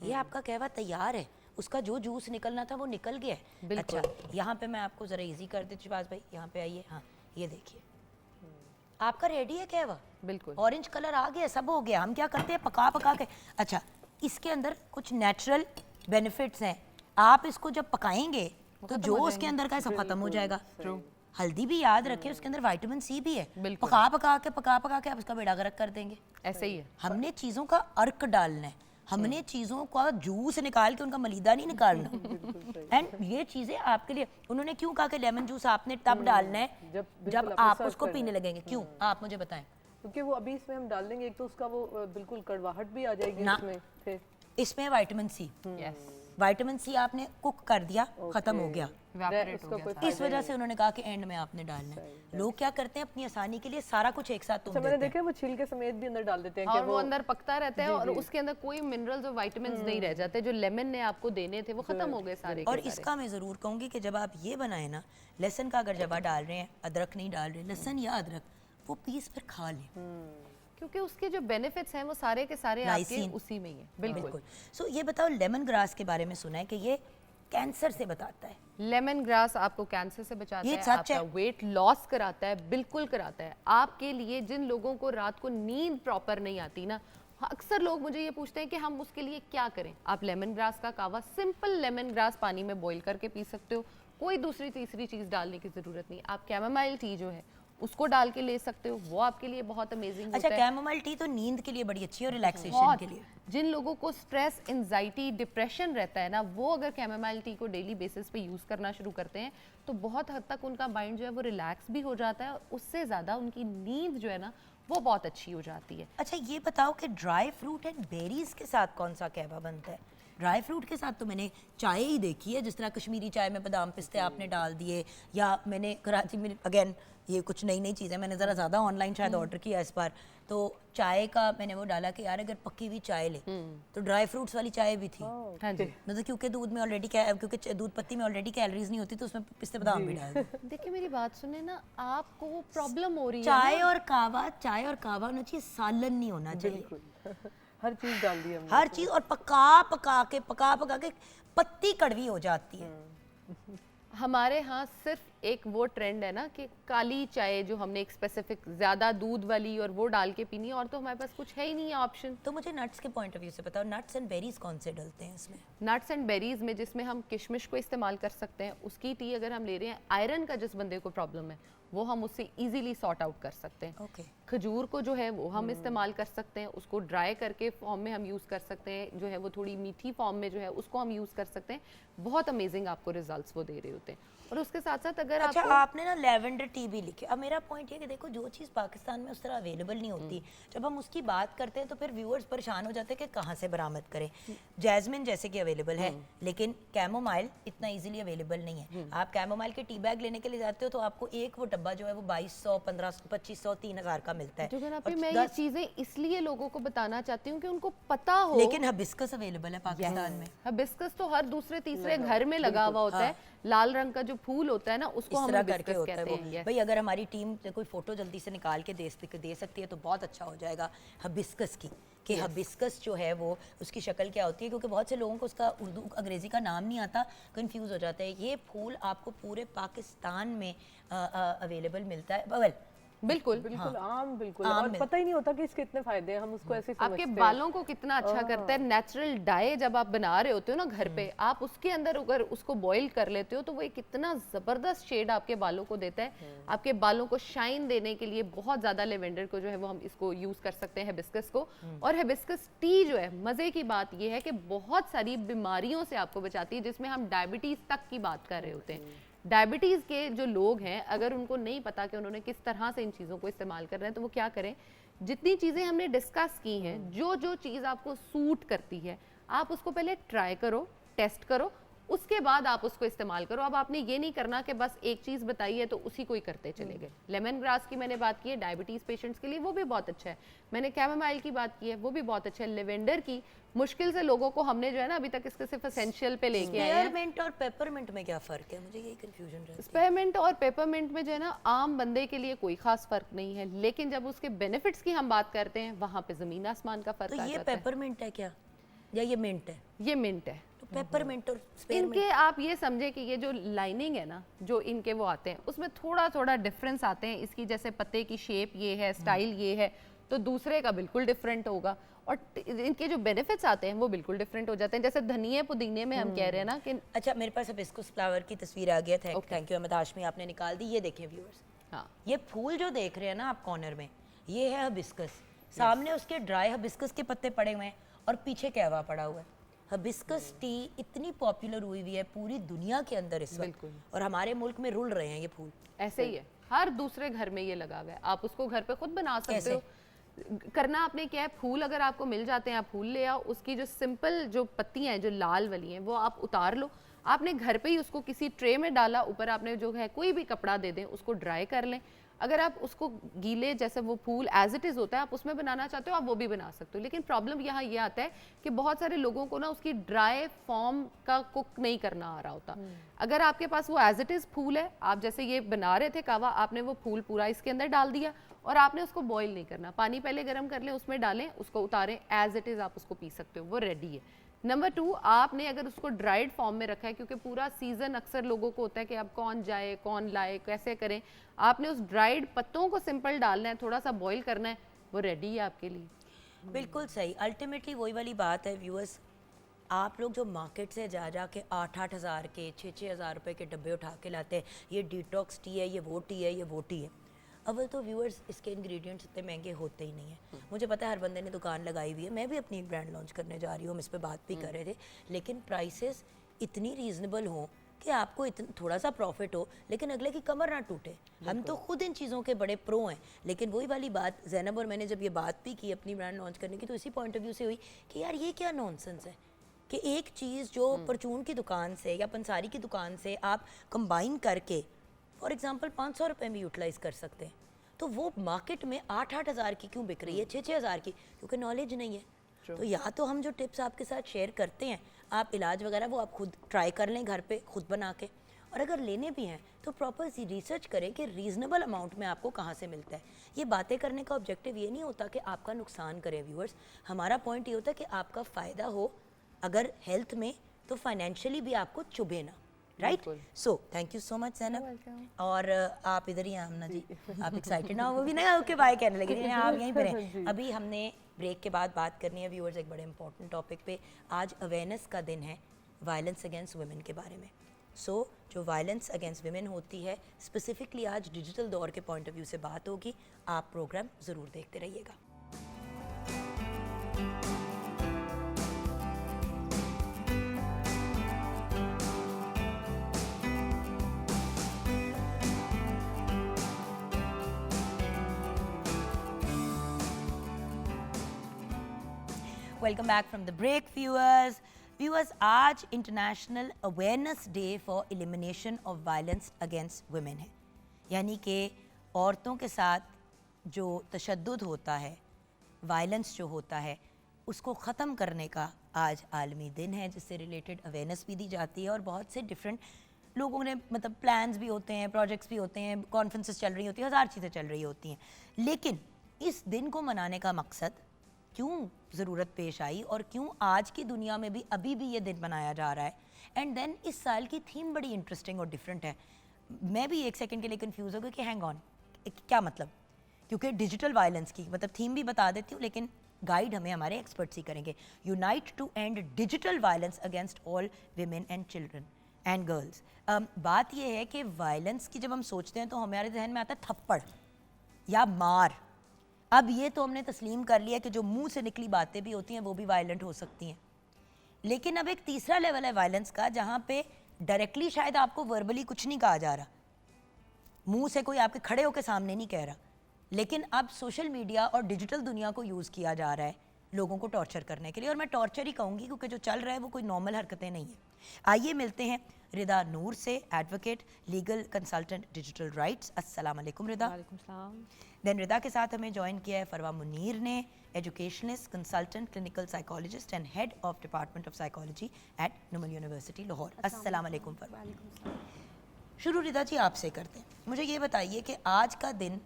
A: ये आपका कहवा तैयार है। उसका जो जूस निकलना था वो निकल गया है।
C: बिल्कुल।
A: अच्छा, यहाँ पे मैं आपको जरा इजी कर देती हूँ शहबाज भाई, यहाँ पे आइए। हाँ, ये देखिए आपका रेडी है कहवा।
C: बिल्कुल
A: ऑरेंज कलर आ गया, सब हो गया। हम क्या करते हैं, पका पका के। अच्छा, इसके अंदर कुछ नेचुरल बेनिफिट्स हैं। आप इसको जब पकाएंगे तो जो उसके अंदर का है सब खत्म हो जाएगा। हल्दी भी याद रखें, उसके अंदर विटामिन सी भी है।
C: बिल्कुल।
A: पका पका के आप इसका बेड़ा गर्क कर देंगे।
C: ऐसे ही है।
A: हमने चीज़ों का अर्क डालना है, हमने चीज़ों का जूस निकाल के उनका मलीदा नहीं निकालना। एंड ये चीज़ें आपके लिए, उन्होंने क्यों कहा कि लेमन जूस आपने तब डालना है
B: जब
A: जब
B: बिल्कुल
A: आप
B: आपको
A: उसको
B: सर्व
A: पीने
B: करना
A: लगेंगे। क्यों, आप मुझे बताएं।
B: क्योंकि वो अभी इसमें हम डाल देंगे, एक तो उसका वो बिल्कुल कड़वाहट भी आ जाएगी
A: ना।
B: इसमें। फिर
A: इसमें vitamin C,
C: yes,
A: vitamin C आपने कुक कर दिया, खत्म हो गया।
C: इवेपोरेट हो
B: उसका
C: गया
B: कोई
C: सारा।
A: इस वजह से उन्होंने कहा कि एंड में आपने डालना है। लोग क्या करते हैं, अपनी आसानी के लिए सारा कुछ एक साथ तुम
B: अच्छा, मैंने
A: देते हैं।
B: देखा है वो छिलके समेत भी अंदर डाल देते हैं
C: और
B: कि
C: वो अंदर पकता रहता है और उसके अंदर कोई मिनरल्स और विटामिन्स नहीं रह जाते। जो लेमन ने आपको देने थे वो खत्म हो गए सारे
A: और
C: के सारे।
A: इसका मैं ज़रूर कहूँगी कि जब आप ये बनाएं ना, लहसुन का अगर जब आप डाल रहे हैं, अदरक नहीं डाल रहे, लहसुन या अदरक, वो पीस फिर खा लें।
C: क्योंकि उसके जो बेनिफिट्स हैं वो सारे के सारे आपके
A: लाइसीन।
C: उसी में ही है। बिल्कुल।
A: सो ये बताओ, लेमन ग्रास के बारे में सुना है कि ये कैंसर से बताता है।
C: लेमन ग्रास आपको कैंसर से बचाता
A: ये
C: है,
A: सच
C: आपका
A: है।
C: वेट लॉस कराता है, बिल्कुल कराता है। आपके लिए जिन लोगों को रात को नींद प्रॉपर नहीं आती ना, अक्सर लोग मुझे ये पूछते हैं कि हम उसके लिए क्या करें। आप लेमन ग्रास का कावा सिंपल लेमन ग्रास पानी में बॉईल करके पी सकते हो, कोई दूसरी तीसरी चीज़ डालने की ज़रूरत नहीं। आप कैमोमाइल टी जो है उसको डाल के ले सकते हो, वो आपके लिए बहुत अमेजिंग
A: अच्छा,
C: होता है।
A: कैमोमाइल टी तो नींद के लिए बड़ी अच्छी है और रिलैक्सेशन
C: बहुत।
A: के लिए।
C: जिन लोगों को स्ट्रेस, एंजाइटी, डिप्रेशन रहता है ना, वो अगर कैमोमाइल टी को डेली बेसिस पे यूज़ करना शुरू करते हैं तो बहुत हद तक उनका माइंड जो है वो रिलैक्स भी हो जाता है, और उससे ज़्यादा उनकी नींद जो है ना वो बहुत अच्छी हो जाती है।
A: अच्छा, ये बताओ कि ड्राई फ्रूट एंड बेरीज के साथ कौन सा कहवा बनता है? ड्राई फ्रूट के साथ तो मैंने चाय ही देखी है, जिस तरह कश्मीरी चाय में बादाम पिस्ते आपने डाल दिए, या मैंने कराची में, अगेन ये कुछ नई नई चीज़ें मैंने ज़रा ज़्यादा ऑनलाइन शायद ऑर्डर किया इस बार, तो चाय का मैंने वो डाला कि यार अगर पक्की हुई चाय ले तो ड्राई फ्रूट्स वाली चाय भी थी।
C: हाँ जी।
A: मतलब क्योंकि दूध में ऑलरेडी, क्योंकि दूध पत्ती में ऑलरेडी कैलोरीज नहीं होती, तो उसमें पिस्ते बादाम भी डाल दो।
C: देखिए मेरी बात सुने ना, आपको वो प्रॉब्लम हो रही है
A: चाय
C: ना,
A: और कावा होना चाहिए, सालन नहीं होना चाहिए।
B: हर चीज डाल दी हमने।
A: हर चीज, और पका पका के पत्ती कड़वी हो जाती है।
C: हमारे यहाँ सिर्फ एक वो ट्रेंड है ना कि काली चाय जो हमने एक स्पेसिफिक ज़्यादा दूध वाली और वो डाल के पीनी है, और तो हमारे पास कुछ है ही नहीं है ऑप्शन।
A: तो मुझे नट्स के पॉइंट ऑफ व्यू से बताओ, नट्स एंड बेरीज कौन से डलते हैं इसमें?
C: नट्स एंड बेरीज में जिसमें हम किशमिश को इस्तेमाल कर सकते हैं, उसकी टी अगर हम ले रहे हैं, आयरन का जिस बंदे को प्रॉब्लम है वो हम उससे इजीली सॉर्ट आउट कर सकते हैं।
A: ओके
C: खजूर को जो है वो हम इस्तेमाल कर सकते हैं, उसको ड्राई करके फॉर्म में हम यूज़ कर सकते हैं, जो है वो थोड़ी मीठी फॉर्म में जो है उसको हम यूज़ कर सकते हैं। बहुत अमेजिंग आपको रिजल्ट्स वो दे रहे होते हैं। और उसके साथ साथ अगर
A: अच्छा
C: आपको
A: आपने ना लेवेंडर टी भी लिखे। अब मेरा पॉइंट ये कि देखो जो चीज़ पाकिस्तान में उस तरह अवेलेबल नहीं होती, जब हम उसकी बात करते हैं तो फिर व्यूअर्स परेशान हो जाते हैं कि कहाँ से बरामद करें। जैस्मिन जैसे कि अवेलेबल है, लेकिन कैमोमाइल इतना इजीली अवेलेबल नहीं है। आप कैमोमाइल के टी बैग लेने के लिए जाते हो तो आपको एक वो डब्बा जो है वो 2200, 1500, 2500, 3000 का मिलता है।
C: जुगन
A: और
C: आपी, मैं ये
A: 10
C: चीज़ें इसलिए लोगों को बताना चाहती हूँ कि उनको पता हो।
A: लेकिन हिबिस्कस अवेलेबल है पाकिस्तान में।
C: हिबिस्कस तो हर दूसरे तीसरे घर में लगा हुआ होता है। लाल रंग का जो फूल होता है ना, उसको
A: इस
C: हम
A: तरह करके
C: हिबिस्कस
A: होता है
C: कहते
A: वो।
C: हैं। Yes.
A: भाई अगर हमारी टीम कोई फोटो जल्दी से निकाल के दे सकती है तो बहुत अच्छा हो जाएगा हिबिस्कस की, कि हिबिस्कस जो है वो उसकी शक्ल क्या होती है, क्योंकि बहुत से लोगों को उसका उर्दू अंग्रेजी का नाम नहीं आता, कंफ्यूज हो जाता है। ये फूल आपको पूरे पाकिस्तान में अवेलेबल मिलता है। बवल
C: बिल्कुल
B: बिल्कुल आम, बिल्कुल।
A: आम
B: और
A: मिल-
B: पता ही नहीं होता कि इसके इतने फायदे हैं, हम उसको ऐसे ही
C: आपके
B: समझते हैं।
C: बालों को कितना अच्छा करता है। नेचुरल डाई जब आप बना रहे होते हो ना घर पे, आप उसके अंदर अगर उसको बॉईल कर लेते हो तो वो एक इतना जबरदस्त शेड आपके बालों को देता है। आपके बालों को शाइन देने के लिए बहुत ज्यादा लेवेंडर को जो है वो हम इसको यूज कर सकते हैं, हिबिस्कस को। और हिबिस्कस टी जो है, मजे की बात ये है कि बहुत सारी बीमारियों से आपको बचाती है, जिसमें हम डायबिटीज तक की बात कर रहे होते हैं। डायबिटीज़ के जो लोग हैं, अगर उनको नहीं पता कि उन्होंने किस तरह से इन चीज़ों को इस्तेमाल करना है, तो वो क्या करें, जितनी चीज़ें हमने डिस्कस की हैं, जो जो चीज़ आपको सूट करती है, आप उसको पहले ट्राई करो, टेस्ट करो, उसके बाद आप उसको इस्तेमाल करो। अब आपने ये नहीं करना कि बस एक चीज़ बताई है तो उसी को ही करते चले गए। लेमन ग्रास की मैंने बात की है डायबिटीज़ पेशेंट्स के लिए, वो भी बहुत अच्छा है। मैंने कैमोमाइल की बात की है, वो भी बहुत अच्छा है। लेवेंडर की मुश्किल से लोगों को हमने जो है ना अभी तक इसके सिर्फ एसेंशियल पे लेके आए हैं।
A: स्पेयरमिंट और पेपरमिंट में क्या फ़र्क है? मुझे यही कंफ्यूजन रहती है।
C: स्पेयरमिंट और पेपरमिंट में जो है ना आम बंदे के लिए कोई खास फर्क नहीं है, लेकिन जब उसके बेनिफिट्स की हम बात करते हैं वहां पे जमीन आसमान का फर्क
A: तो
C: आ
A: ये
C: जाता है।
A: पेपरमिंट है क्या या ये मिंट है?
C: ये मिंट है।
A: तो पेपरमिंट और स्पेयरमिंट
C: इनके आप ये समझे कि ये जो लाइनिंग है ना, जो इनके वो आते हैं, उसमें थोड़ा थोड़ा डिफरेंस आते हैं। इसकी जैसे पत्ते की शेप ये है, स्टाइल ये है, तो दूसरे का बिल्कुल डिफरेंट होगा। और इनके जो बेनिफिट्स आते हैं वो बिल्कुल डिफरेंट हो जाते हैं। जैसे धनिया पुदीने में हम कह रहे हैं ना कि
A: अच्छा, मेरे पास हिबिस्कस फ्लावर की तस्वीर आ गया था। थैंक यू अहमद हाशमी, आपने निकाल दी। ये देखें व्यूअर्स,
C: हाँ,
A: ये फूल जो देख रहे हैं ना आप कॉर्नर में, ये है हिबिस्कस। सामने उसके ड्राई हिबिस्कस के पत्ते पड़े हुए हैं और पीछे कहवा पड़ा हुआ है। हिबिस्कस टी इतनी पॉपुलर हुई हुई है पूरी दुनिया के अंदर इस वक्त,
C: बिल्कुल।
A: और हमारे मुल्क में रुल रहे हैं ये फूल।
C: ऐसे ही है, हर दूसरे घर में ये लगा हुआ है। आप उसको घर पे खुद बना सकते
A: कैसे?
C: हो। करना आपने क्या है, फूल अगर आपको मिल जाते हैं आप फूल ले आओ, उसकी जो सिंपल जो पत्तियां हैं जो लाल वाली हैं वो आप उतार लो। आपने घर पे ही उसको किसी ट्रे में डाला, ऊपर आपने जो है कोई भी कपड़ा दे दें, उसको ड्राई कर लें। अगर आप उसको गीले जैसे वो फूल एज इट इज़ होता है आप उसमें बनाना चाहते हो, आप वो भी बना सकते हो। लेकिन प्रॉब्लम यहाँ ये आता है कि बहुत सारे लोगों को ना उसकी ड्राई फॉर्म का कुक नहीं करना आ रहा होता। अगर आपके पास वो एज इट इज़ फूल है, आप जैसे ये बना रहे थे कावा, आपने वो फूल पूरा इसके अंदर डाल दिया और आपने उसको बॉईल नहीं करना, पानी पहले गर्म कर लें, उसमें डालें, उसको उतारें, एज इट इज़ आप उसको पी सकते हो, वो रेडी है। नंबर 2, आपने अगर उसको ड्राइड फॉर्म में रखा है, क्योंकि पूरा सीजन अक्सर लोगों को होता है कि अब कौन जाए कौन लाए कैसे करें, आपने उस ड्राइड पत्तों को सिंपल डालना है, थोड़ा सा बॉईल करना है, वो रेडी है आपके लिए।
A: बिल्कुल सही। अल्टीमेटली वही वाली बात है व्यूअर्स, आप लोग जो मार्केट से जा जा के 8-8 हज़ार के 6-6 हज़ार रुपए के डब्बे उठा के लाते हैं, ये डिटॉक्स टी है, ये वो टी है, ये वो टी है। अव्वल तो व्यूअर्स इसके इंग्रेडिएंट्स इतने महंगे होते ही नहीं हैं। मुझे पता है हर बंदे ने दुकान लगाई हुई है, मैं भी अपनी एक ब्रांड लॉन्च करने जा रही हूँ, हम इस पर बात भी कर रहे थे, लेकिन प्राइसेस इतनी रीज़नेबल हों कि आपको थोड़ा सा प्रॉफिट हो, लेकिन अगले की कमर ना टूटे। हम तो खुद इन चीज़ों के बड़े प्रो हैं, लेकिन वही वाली बात ज़ैनब और मैंने जब ये बात भी की अपनी ब्रांड लॉन्च करने की, तो इसी पॉइंट ऑफ व्यू से हुई कि यार ये क्या नॉनसेंस है कि एक चीज़ जो परचून की दुकान से या पंसारी की दुकान से आप कंबाइन करके फॉर एग्जांपल 500 रुपये में यूटिलाइज कर सकते हैं, तो वो मार्केट में 8-8 हज़ार की क्यों बिक रही है, 6-6 हज़ार की? क्योंकि नॉलेज नहीं है। तो या तो हम जो टिप्स आपके साथ शेयर करते हैं, आप इलाज वगैरह वो आप खुद ट्राई कर लें घर पे खुद बना के, और अगर लेने भी हैं तो प्रॉपर रिसर्च करें कि रीज़नेबल अमाउंट में आपको कहाँ से मिलता है। ये बातें करने का ऑब्जेक्टिव ये नहीं होता कि आपका नुकसान करें व्यूअर्स, हमारा पॉइंट ये होता है कि आपका फ़ायदा हो, अगर हेल्थ में तो फाइनेंशियली भी आपको चुभे ना। Right, so thank you so much Zainab. और आप इधर ही हैं आमना जी, आप एक्साइटेड ना हो? वो भी ना ओके बाय कहने लगे, नहीं आप यहीं पर हैं। अभी हमने ब्रेक के बाद बात करनी है व्यूअर्स एक बड़े इंपॉर्टेंट टॉपिक पे। आज अवेयरनेस का दिन है वायलेंस अगेंस्ट वुमेन के बारे में। सो जो वायलेंस अगेंस्ट विमेन होती है, स्पेसिफिकली आज डिजिटल दौर के पॉइंट ऑफ व्यू से बात होगी। आप प्रोग्राम ज़रूर देखते रहिएगा। Welcome back from the break viewers. आज international awareness day for elimination of violence against women है, यानी कि औरतों के साथ जो तशद्दुद होता है, वायलेंस जो होता है, उसको ख़त्म करने का आज आलमी दिन है, जिससे रिलेटेड अवेयरनेस भी दी जाती है और बहुत से डिफरेंट लोगों ने मतलब प्लान्स भी होते हैं, प्रोजेक्ट्स भी होते हैं, कॉन्फ्रेंसेस चल रही होती हैं, हज़ार चीज़ें चल रही होती हैं। लेकिन इस दिन को मनाने का मकसद क्यों ज़रूरत पेश आई और क्यों आज की दुनिया में भी अभी भी ये दिन मनाया जा रहा है, एंड देन इस साल की थीम बड़ी इंटरेस्टिंग और डिफरेंट है। मैं भी एक सेकंड के लिए कंफ्यूज हो गई कि हैंग ऑन, क्या मतलब, क्योंकि डिजिटल वायलेंस की मतलब थीम भी बता देती हूँ, लेकिन गाइड हमें हमारे एक्सपर्ट्स ही करेंगे। Unite to end digital violence against all women and children and girls. बात यह है कि वायलेंस की जब हम सोचते हैं तो हमारे जहन में आता है थप्पड़ या मार। अब ये तो हमने तस्लीम कर लिया कि जो मुंह से निकली बातें भी होती हैं वो भी वायलेंट हो सकती हैं, लेकिन अब एक तीसरा लेवल है वायलेंस का, जहाँ पे डायरेक्टली शायद आपको वर्बली कुछ नहीं कहा जा रहा, मुंह से कोई आपके खड़े होकर सामने नहीं कह रहा, लेकिन अब सोशल मीडिया और डिजिटल दुनिया को यूज़ किया जा रहा है लोगों को टॉर्चर करने के लिए। और मैं टॉर्चर ही कहूँगी क्योंकि जो चल रहा है वो कोई नॉर्मल हरकतें नहीं है। आइए मिलते हैं रिदा नूर से, advocate, legal consultant, digital rights. अस्सलाम वालेकुम रिदा।
C: वालेकुम सलाम।
A: देन रिदा के साथ हमें ज्वाइन किया है फरवा मुनीर ने, educationist, consultant, clinical psychologist and head of department of psychology at Numan university Lahore. अस्सलाम वालेकुम फरवा। शुरू रिदा जी आपसे करते हैं। मुझे ये बताइए कि आज का दिन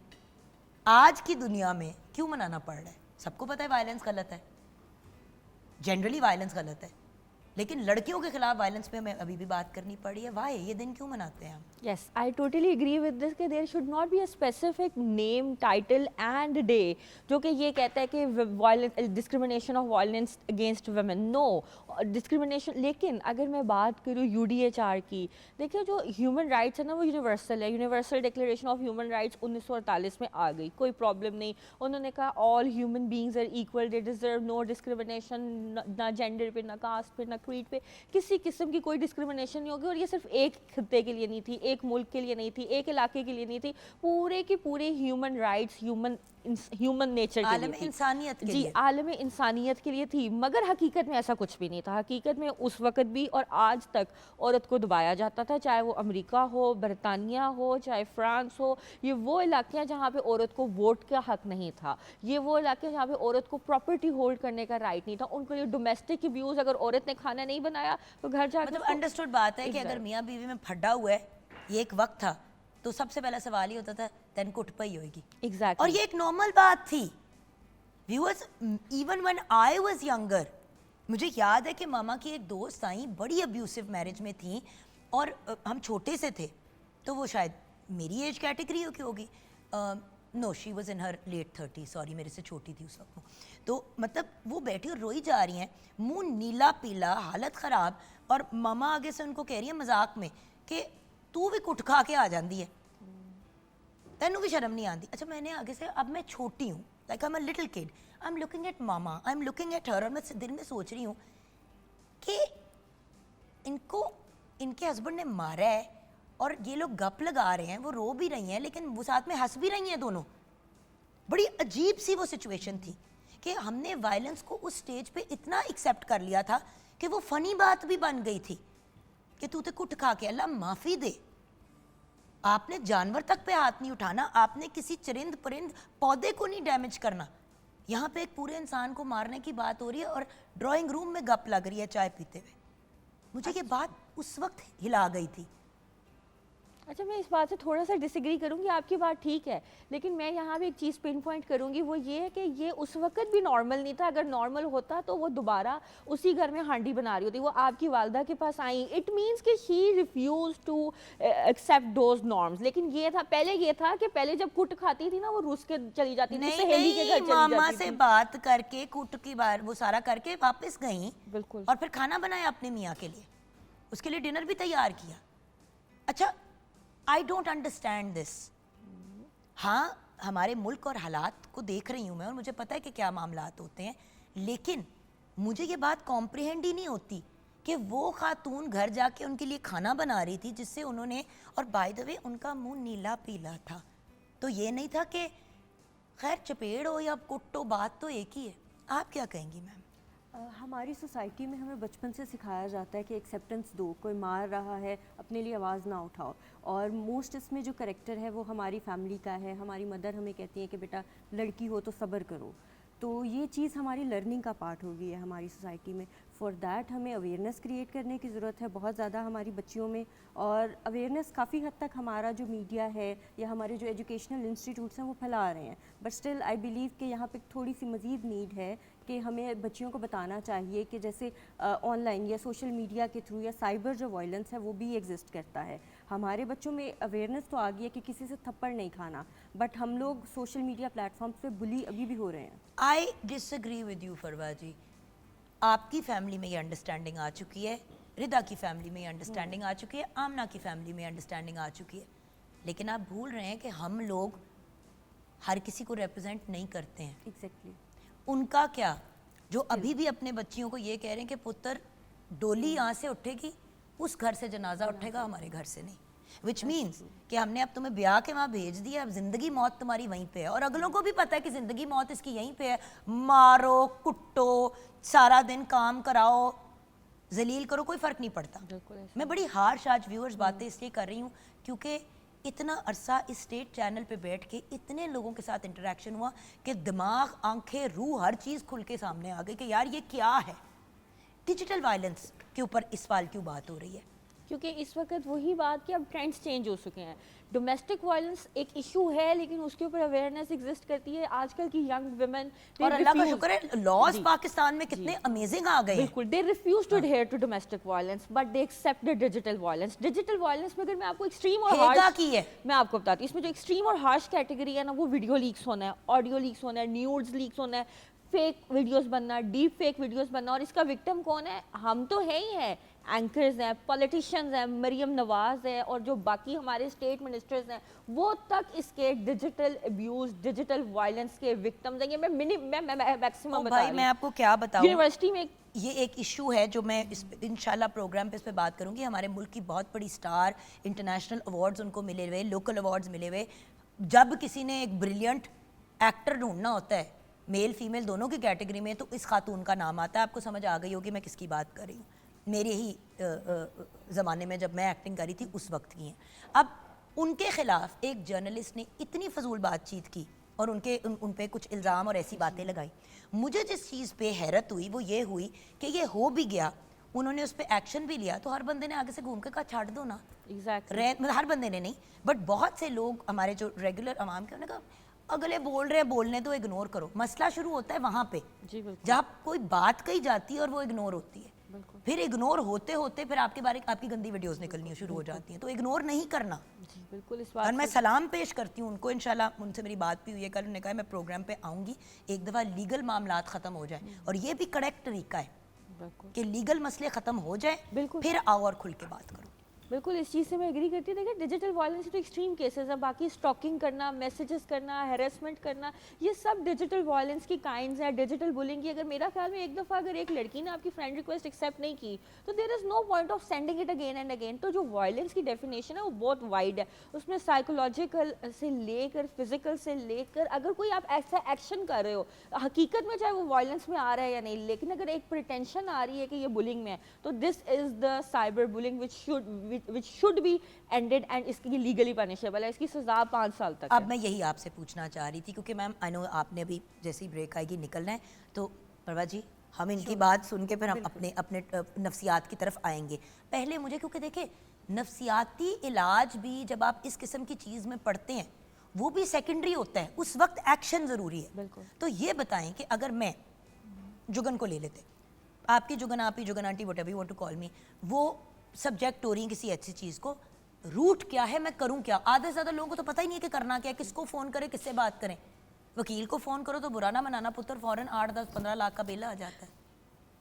A: आज की दुनिया में क्यों मनाना पड़ रहा है? सबको पता है वायलेंस गलत है, जनरली वायलेंस गलत है, लेकिन लड़कियों के खिलाफ वायलेंस पे हमें अभी भी बात करनी पड़ी है। वाई ये दिन क्यों मनाते हैं हम?
D: Yes, I totally agree with this कि there should not be a specific name, title and day जो कि ये कहता है कि violence, discrimination of violence against women. No, discrimination। लेकिन अगर मैं बात करूँ UDHR की, देखिए जो ह्यूमन राइट्स है ना वो यूनिवर्सल है। Universal declaration of human rights 1948 में आ गई, कोई प्रॉब्लम नहीं। उन्होंने कहा all human beings are equal, they deserve no discrimination, ना जेंडर पे, ना कास्ट पे, ना क्रीड पे, किसी किस्म की कोई डिस्क्रिमिनेशन नहीं होगी। और ये सिर्फ एक खित्ते के लिए नहीं थी, एक मुल्क के लिए नहीं थी, एक इलाके के लिए नहीं थी, पूरे के पूरे ह्यूमन राइट्स, ह्यूमन नेचर के लिए थी,
A: इंसानियत के
D: जी,
A: लिए।
D: आलम इंसानियत के लिए थी। मगर हकीकत में ऐसा कुछ भी नहीं था। हकीकत में उस वक्त भी और आज तक औरत को दबाया जाता था, चाहे वो अमेरिका हो, बरतानिया हो, चाहे फ्रांस हो। ये वो इलाके हैं जहाँ पे औरत को वोट का हक नहीं था, ये वो इलाके हैं जहाँ पे औरत को प्रॉपर्टी होल्ड करने का राइट नहीं था। उनको ये डोमेस्टिक अब्यूज़, अगर औरत ने खाना नहीं बनाया तो घर जाकर
A: मतलब अंडरस्टूड बात है कि अगर मियाँ बीवी में फड्डा हुआ है, ये एक वक्त था, तो सबसे पहला सवाल ही होता था तेन कुट पई होगी।
D: एग्जैक्टली।
A: और ये एक नॉर्मल बात थी। Viewers, even when I was younger, मुझे याद है कि मामा की एक दोस्त आई, बड़ी अब्यूसिव मैरिज में थी और हम छोटे से थे, तो वो शायद मेरी एज कैटेगरी की होगी। No, she was in her late 30, sorry, मेरे से छोटी थी उस वक्त वो। तो मतलब वो बैठी और रोई जा रही हैं, मुंह नीला पीला, हालत ख़राब, और मामा आगे से उनको कह रही है मजाक में कि तू भी कुट खा के आ जाती है, तेनू भी शर्म नहीं आती। अच्छा, मैंने आगे से, अब मैं छोटी हूँ, like I am a little kid, I am looking at mama, I am looking at her, और मैं दिल में सोच रही हूँ कि इनको इनके हस्बैंड ने मारा है और ये लोग गप लगा रहे हैं, वो रो भी रही हैं लेकिन वो साथ में हंस भी रही हैं दोनों। बड़ी अजीब सी वो सिचुएशन थी कि हमने वायलेंस को उस स्टेज पे इतना एक्सेप्ट कर लिया था कि वो फनी बात भी बन गई थी कि तू तो कुट खा के, अल्लाह माफ़ी दे, आपने जानवर तक पे हाथ नहीं उठाना, आपने किसी चरिंद परिंद पौधे को नहीं डैमेज करना, यहाँ पे एक पूरे इंसान को मारने की बात हो रही है और ड्राइंग रूम में गप लग रही है चाय पीते हुए। मुझे ये बात उस वक्त हिला गई थी।
D: अच्छा, मैं इस बात से थोड़ा सा डिसएग्री करूंगी, आपकी बात ठीक है, लेकिन मैं यहाँ भी एक चीज़ पिन पॉइंट करूंगी, वो ये है कि ये उस वक्त भी नॉर्मल नहीं था। अगर नॉर्मल होता तो वो दोबारा उसी घर में हांडी बना रही होती, वो आपकी वालदा के पास आई, इट मीन्स कि she refuse to accept those norms. लेकिन ये था, पहले ये था कि पहले जब कुट खाती थी ना वो रूस के चली जाती थी, सहेली के घर चली
A: मामा
D: जाती
A: से
D: थी।
A: बात करके कुट की बार वो सारा करके वापस गई,
D: बिल्कुल।
A: और फिर खाना बनाया अपने मियाँ के लिए, उसके लिए डिनर भी तैयार किया, अच्छा, आई डोंट अंडरस्टैंड दिस। हाँ, हमारे मुल्क और हालात को देख रही हूँ मैं और मुझे पता है कि क्या मामलात होते हैं, लेकिन मुझे ये बात कॉम्प्रिहेंड ही नहीं होती कि वो खातून घर जाके उनके लिए खाना बना रही थी जिससे उन्होंने, और बाय द वे उनका मुंह नीला पीला था, तो ये नहीं था कि खैर चपेड़ हो या कुट्टो, बात तो एक ही है। आप क्या कहेंगी मैम?
E: हमारी सोसाइटी में हमें बचपन से सिखाया जाता है कि एक्सेप्टेंस दो, कोई मार रहा है अपने लिए आवाज़ ना उठाओ, और मोस्ट इसमें जो करेक्टर है वो हमारी फैमिली का है। हमारी मदर हमें कहती है कि बेटा लड़की हो तो सब्र करो, तो ये चीज़ हमारी लर्निंग का पार्ट हो गई है हमारी सोसाइटी में। फॉर दैट हमें अवेयरनेस क्रिएट करने की ज़रूरत है बहुत ज़्यादा हमारी बच्चियों में, और अवेयरनेस काफ़ी हद तक हमारा जो मीडिया है या हमारे जो एजुकेशनल इंस्टीट्यूट्स हैं वो फैला रहे हैं, बट स्टिल आई बिलीव कि यहाँ पे थोड़ी सी मज़ीद नीड है कि हमें बच्चियों को बताना चाहिए कि जैसे ऑनलाइन या सोशल मीडिया के थ्रू या साइबर जो वायलेंस है वो भी एग्जिस्ट करता है। हमारे बच्चों में अवेयरनेस तो आ गई है कि किसी से थप्पड़ नहीं खाना, बट हम लोग सोशल मीडिया प्लेटफॉर्म्स पे बुली अभी भी हो रहे हैं।
A: आई डिसएग्री विद यू फरवा जी। आपकी फैमिली में ये अंडरस्टैंडिंग आ चुकी है, रिदा की फैमिली में ये अंडरस्टैंडिंग आ चुकी है, आमना की फैमिली में अंडरस्टैंडिंग आ चुकी है, लेकिन आप भूल रहे हैं कि हम लोग हर किसी को रिप्रेजेंट नहीं करते हैं।
E: एग्जैक्टली।
A: उनका क्या, जो अभी भी अपने बच्चियों को ये कह रहे हैं कि पुत्र डोली यहाँ से उठेगी, उस घर से जनाजा उठेगा, हमारे घर से नहीं। विच मीन्स कि हमने अब तुम्हें ब्याह के वहाँ भेज दिया, अब जिंदगी मौत तुम्हारी वहीं पे है, और अगलों को भी पता है कि जिंदगी मौत इसकी यहीं पे है। मारो, कुट्टो, सारा दिन काम कराओ, जलील करो, कोई फ़र्क नहीं पड़ता। मैं बड़ी हार्श आज व्यूअर्स बातें इसलिए कर रही हूँ क्योंकि इतना अरसा इस स्टेट चैनल पे बैठ के इतने लोगों के साथ इंटरेक्शन हुआ कि दिमाग, आंखें, रूह, हर चीज़ खुल के सामने आ गई कि यार ये क्या है। डिजिटल वायलेंस के ऊपर इस साल क्यों बात हो रही है?
D: क्योंकि इस वक्त वही बात कि अब ट्रेंड्स चेंज हो चुके हैं। डोमेस्टिक वायलेंस एक इशू है, लेकिन उसके ऊपर अवेयरनेस एग्जिस्ट करती है। आजकल की यंग वुमेन,
A: और अल्लाह का शुक्र है लॉज पाकिस्तान में कितने अमेजिंग आ गए हैं।
D: बिल्कुल, they refuse to adhere to domestic violence but they accept the digital violence. Digital violence में अगर मैं आपको एक्सट्रीम और हार्श
A: की है,
D: मैं आपको बताती हूँ, इसमें जो एक्सट्रीम और हार्श कैटेगरी है ना, वो वीडियो लीक्स होना है, ऑडियो लीक्स होना है, न्यूड्स लीक्स होना है, फेक वीडियोस बनना, डीप फेक वीडियोस बनना, और इसका विक्टिम कौन है? हम तो है ही हैं, एंकर्स हैं, पॉलिटिशियंस हैं, मरियम नवाज है, और जो बाकी हमारे स्टेट मिनिस्टर्स हैं वो तक इसके डिजिटल अब्यूज, डिजिटल वायलेंस के विक्टिम्स हैं। ये मैं मैक्सिमम बता रही हूं।
A: मैं आपको क्या बताऊं,
D: यूनिवर्सिटी में
A: ये एक इशू है जो मैं इंशाल्लाह प्रोग्राम पे इस पे बात करूंगी। हमारे मुल्क की बहुत बड़ी स्टार, इंटरनेशनल अवार्ड्स उनको मिले हुए, लोकल अवार्ड्स मिले हुए। जब किसी ने एक ब्रिलियंट एक्टर ढूंढना होता है, मेल फीमेल दोनों की कैटेगरी में, तो इस खातून का नाम आता है। आपको समझ आ गई होगी मैं किसकी बात कर रही हूँ। मेरे ही ज़माने में जब मैं एक्टिंग करी थी उस वक्त की हैं। अब उनके ख़िलाफ़ एक जर्नलिस्ट ने इतनी फजूल बातचीत की और उन पे कुछ इल्ज़ाम और ऐसी बातें लगाई। मुझे जिस चीज़ पे हैरत हुई वो ये हुई कि ये हो भी गया, उन्होंने उस पर एक्शन भी लिया, तो हर बंदे ने आगे से घूम के कहा छाड़ दो ना।
D: एग्जैक्टली
A: हर बंदे ने नहीं, बट बहुत से लोग हमारे जो रेगुलर आवाम के, उन्होंने कहा अगले बोल रहे हैं, बोलने तो इग्नोर करो। मसला शुरू होता है वहाँ पे जहाँ कोई बात कही जाती है और वो इग्नोर होती है। फिर इग्नोर होते होते फिर आपके बारे आपकी गंदी वीडियोस निकलनी शुरू हो जाती हैं। तो इग्नोर नहीं करना।
D: जी बिल्कुल, इस
A: और
D: बात
A: मैं सलाम पेश करती हूँ उनको, इंशाल्लाह उनसे मेरी बात भी हुई है कल। उन्होंने कहा मैं प्रोग्राम पे आऊँगी, एक दफ़ा लीगल मामलात ख़त्म हो जाए, और ये भी करेक्ट तरीका है कि लीगल मसले ख़त्म हो जाए,
D: बिल्कुल
A: फिर आओ और खुल के बात करो।
D: बिल्कुल, इस चीज़ से मैं एग्री करती हूँ। देखिए, डिजिटल वायलेंस तो एक्सट्रीम केसेस है, बाकी स्टॉकिंग करना, मैसेजेस करना, हैरेसमेंट करना, ये सब डिजिटल वायलेंस की काइंड्स है। डिजिटल बुलिंग की, अगर मेरा ख्याल में एक दफ़ा अगर एक लड़की ने आपकी फ्रेंड रिक्वेस्ट एक्सेप्ट नहीं की तो there is no point of sending it again and again. तो जो वायलेंस की डेफिनेशन है वो बहुत वाइड है, उसमें साइकोलॉजिकल से लेकर फिजिकल से लेकर, अगर कोई आप ऐसा एक्शन कर रहे हो हकीकत में, चाहे वो वायलेंस में आ रहा है या नहीं, लेकिन अगर एक प्रिटेंशन आ रही है कि ये बुलिंग में है, तो this is the cyber bullying which should be ended and इसकी लीगली पनिशेबल है। इसकी सजा 5 साल तक
A: अब
D: है।
A: मैं यही आपसे पूछना चाह रही थी, क्योंकि मैम आई नो आपने अभी जैसे ही ब्रेक आएगी निकलना है, तो परवा जी हम इनकी बात सुन के फिर हम अपने नफ्सियात की तरफ आएंगे। पहले मुझे, क्योंकि देखिए नफ्सियाती इलाज भी जब आप इस किस्म की चीज़ में पढ़ते हैं वो भी सेकेंडरी होता है, उस वक्त एक्शन ज़रूरी है।
D: बिल्कुल।
A: तो ये बताएं कि अगर मैं जुगन को ले लेते, आपकी जुगन, आप ही जुगन aunty, whatever you want to call me, वो सब्जेक्ट हो रही है किसी ऐसी चीज़ को, रूट क्या है, मैं करूं क्या? आधे से ज़्यादा लोगों को तो पता ही नहीं है कि करना क्या है, किसको फ़ोन करें, किससे बात करें। वकील को फ़ोन करो तो बुरा ना मनाना पुत्र, फ़ौरन 8, 10, 15 लाख का बिल आ जाता है।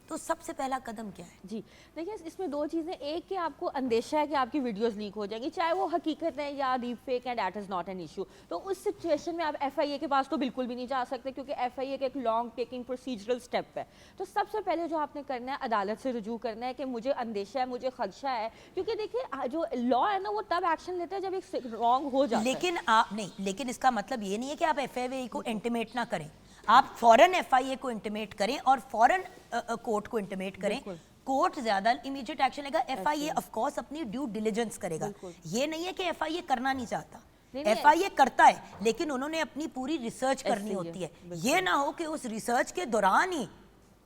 A: तो सबसे पहला कदम क्या है?
D: जी देखिए, इसमें दो चीज़ें, एक कि आपको अंदेशा है कि आपकी वीडियोस लीक हो जाएंगी, चाहे वो हकीकत है या डीप फेक है, that is not an issue. तो उस सिचुएशन में आप एफआईए के पास तो बिल्कुल भी नहीं जा सकते, क्योंकि एफआईए एक लॉन्ग टेकिंग प्रोसीजरल स्टेप है। तो सबसे पहले जो आपने करना है, अदालत से रुजू करना है कि मुझे अंदेशा है, मुझे खदशा है, क्योंकि देखिए जो लॉ है ना, वो तब एक्शन लेता है जब एक रॉन्ग हो जाता है।
A: लेकिन आप नहीं, लेकिन इसका मतलब ये नहीं है कि आप एफआईए को इंटिमेट ना करें। आप फौरन एफआईए को इंटिमेट करें और फौरन कोर्ट को इंटिमेट करें। कोर्ट ज्यादा इमीडिएट एक्शन लेगा। एफआईए ऑफ कोर्स अपनी ड्यू डिलिजेंस करेगा। ये नहीं है कि एफआईए करना नहीं चाहता, एफआईए करता है, लेकिन उन्होंने अपनी पूरी रिसर्च करनी होती है। ये ना हो कि उस रिसर्च के दौरान ही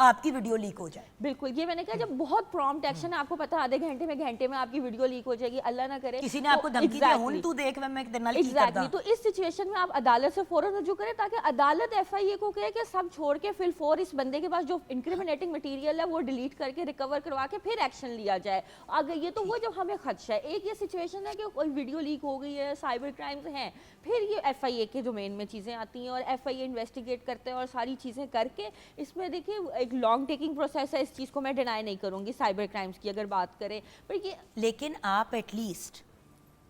A: आपकी वीडियो लीक हो जाए।
D: बिल्कुल, ये मैंने कहा जब बहुत प्रॉम्प्ट एक्शन है, आपको पता है आधे घंटे में आपकी वीडियो लीक हो जाएगी, अल्लाह ना करे
A: किसी ने आपको धमकी दी, हुन तू देख मैं इतना लीक करदा।
D: तो इस सिचुएशन में आप अदालत से फौरन रुजू करें, ताकि अदालत एफआईए को कहे कि सब छोड़ के फिल फोर इस बंदे के पास जो इंक्रिमिनेटिंग मटेरियल है वो डिलीट करके रिकवर करवा के फिर एक्शन लिया जाए। अगर ये तो वो जब हमें खदशा है, एक ये सिचुएशन है कि कोई वीडियो लीक हो गई है, साइबर क्राइम्स हैं, फिर ये एफआईए के डोमेन में चीज़ें आती हैं और एफआईए इन्वेस्टिगेट करते हैं और सारी चीज़ें करके, इसमें देखिए एक लॉन्ग टेकिंग प्रोसेस है, इस चीज़ को मैं डिनाई नहीं करूंगी साइबर क्राइम्स की अगर बात करें, पर ये
A: लेकिन आप एटलीस्ट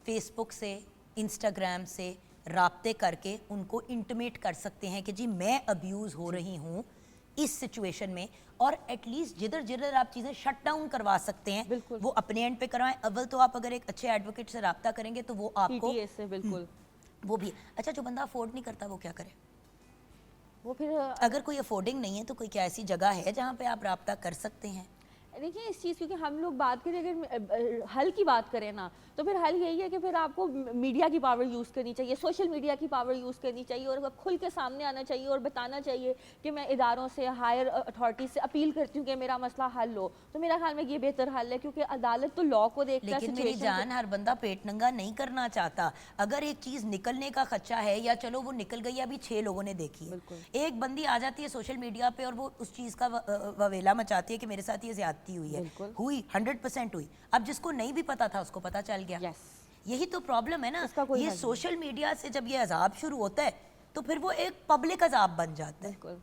A: फेसबुक से, इंस्टाग्राम से राब्ते करके उनको इंटिमेट कर सकते हैं कि जी मैं अब्यूज़ हो रही हूँ इस सिचुएशन में, और एटलीस्ट जिधर जिधर आप चीज़ें शट डाउन करवा सकते हैं वो अपने एंड पे करवाएं। अव्वल तो आप अगर एक अच्छे एडवोकेट से राब्ता करेंगे तो वो आपको
D: PTA से बिल्कुल
A: वो भी। अच्छा, जो बंदा अफोर्ड नहीं करता वो क्या करे?
D: वो फिर
A: अगर कोई अफोर्डिंग नहीं है तो कोई क्या ऐसी जगह है जहाँ पे आप राब्ता कर सकते हैं?
D: देखिए इस चीज़, क्योंकि हम लोग बात करें अगर हल की बात करें ना, तो फिर हल यही है कि फिर आपको मीडिया की पावर यूज़ करनी चाहिए, सोशल मीडिया की पावर यूज़ करनी चाहिए और खुल के सामने आना चाहिए और बताना चाहिए कि मैं इदारों से, हायर अथॉरिटी से अपील करती हूँ कि मेरा मसला हल हो। तो मेरा ख्याल में ये बेहतर हल है, क्योंकि अदालत तो लॉ को देखता है।
A: लेकिन मेरी जान, हर बंदा पेट नंगा नहीं करना चाहता। अगर एक चीज़ निकलने का खदशा है, या चलो वो निकल गई, अभी 6 लोगों ने देखी है, एक बंदी आ जाती है सोशल मीडिया पे और वो उस चीज़ का ववेला मचाती है कि मेरे साथ ये ज्यादती हुई है, हुई 100% हुई। अब जिसको नहीं भी पता था उसको पता चल गया। यही तो प्रॉब्लम है ना, ये सोशल मीडिया से जब ये अजाब शुरू होता है तो फिर वो एक पब्लिक अजाब बन जाता है।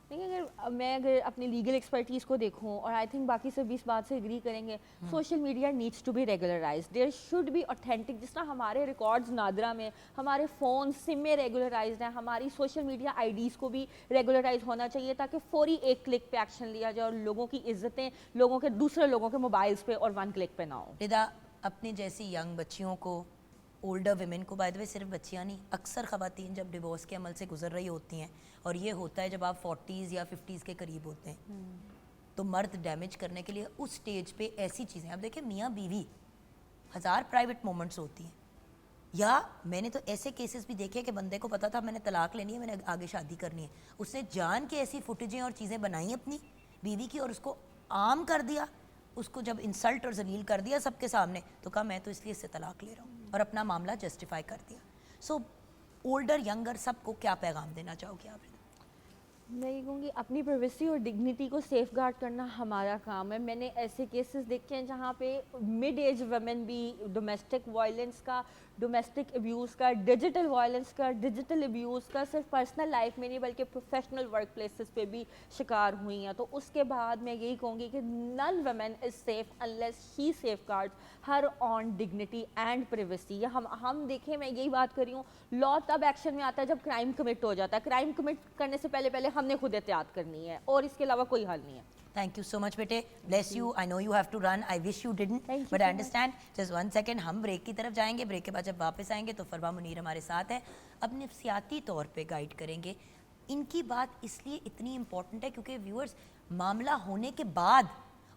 D: देखिए अगर अपनी लीगल एक्सपर्टीज़ को देखूं, और आई थिंक बाकी सब भी इस बात से एग्री करेंगे, social media needs to be regularised, there should be authentic. जिस तरह हमारे रिकॉर्ड्स नादरा में, हमारे फ़ोन सिम में रेगुलराइज्ड हैं, हमारी सोशल मीडिया आईडीज़ को भी रेगुलराइज होना चाहिए, ताकि फौरी एक क्लिक पे एक्शन लिया जाए और लोगों की इज्जतें लोगों के, दूसरे लोगों के मोबाइल्स पे और 1 क्लिक पे ना हो।
A: रिदा, अपनी जैसी यंग बच्चियों को, ओल्डर विमेन को, बाय द वे सिर्फ बच्चियाँ नहीं, अक्सर ख़वातीन जब डिवोर्स के अमल से गुजर रही होती हैं, और ये होता है जब आप 40s या 50s के करीब होते हैं, तो मर्द डैमेज करने के लिए उस स्टेज पे ऐसी चीज़ें, अब देखिए मियाँ बीवी 1000 प्राइवेट मोमेंट्स होती हैं, या मैंने तो ऐसे केसेस भी देखे कि बंदे को पता था मैंने तलाक लेनी है, मैंने आगे शादी करनी है, उसने जान के ऐसी फुटेजें और चीज़ें बनाई अपनी बीवी की और उसको आम कर दिया, उसको जब इंसल्ट और जलील कर दिया सबके सामने, तो कहा मैं तो इसलिए इससे तलाक ले रहा हूँ, और अपना मामला जस्टिफाई कर दिया। सो ओल्डर यंगर सबको क्या पैगाम देना चाहोगे आप?
D: मैं ये कहूँगी अपनी प्राइवेसी और डिग्निटी को सेफगार्ड करना हमारा काम है। मैंने ऐसे केसेस देखे हैं जहाँ पे मिड एज वमेन भी डोमेस्टिक वायलेंस का, डोमेस्टिक अब्यूज़ का, डिजिटल वायलेंस का, डिजिटल अब्यूज़ का सिर्फ पर्सनल लाइफ में नहीं बल्कि प्रोफेशनल वर्क प्लेसेस पे भी शिकार हुई हैं। तो उसके बाद मैं यही कहूँगी कि none women is safe unless he safeguards her on dignity and privacy. या हम देखें, मैं यही बात कर रही हूँ, लॉ तब एक्शन में आता है जब क्राइम कमिट हो जाता है। क्राइम कमिट करने से पहले हमने खुद एहतियात करनी है और इसके अलावा कोई हल नहीं है।
A: Thank you so much बेटे, bless you. I know you have to run. I wish you didn't, but I understand. Just 1 second, हम ब्रेक की तरफ जाएंगे। ब्रेक के बाद जब वापस आएंगे तो फरवा मुनीर हमारे साथ है, अब नफ्सियाती तौर पे गाइड करेंगे। इनकी बात इसलिए इतनी इम्पॉर्टेंट है क्योंकि व्यूअर्स, मामला होने के बाद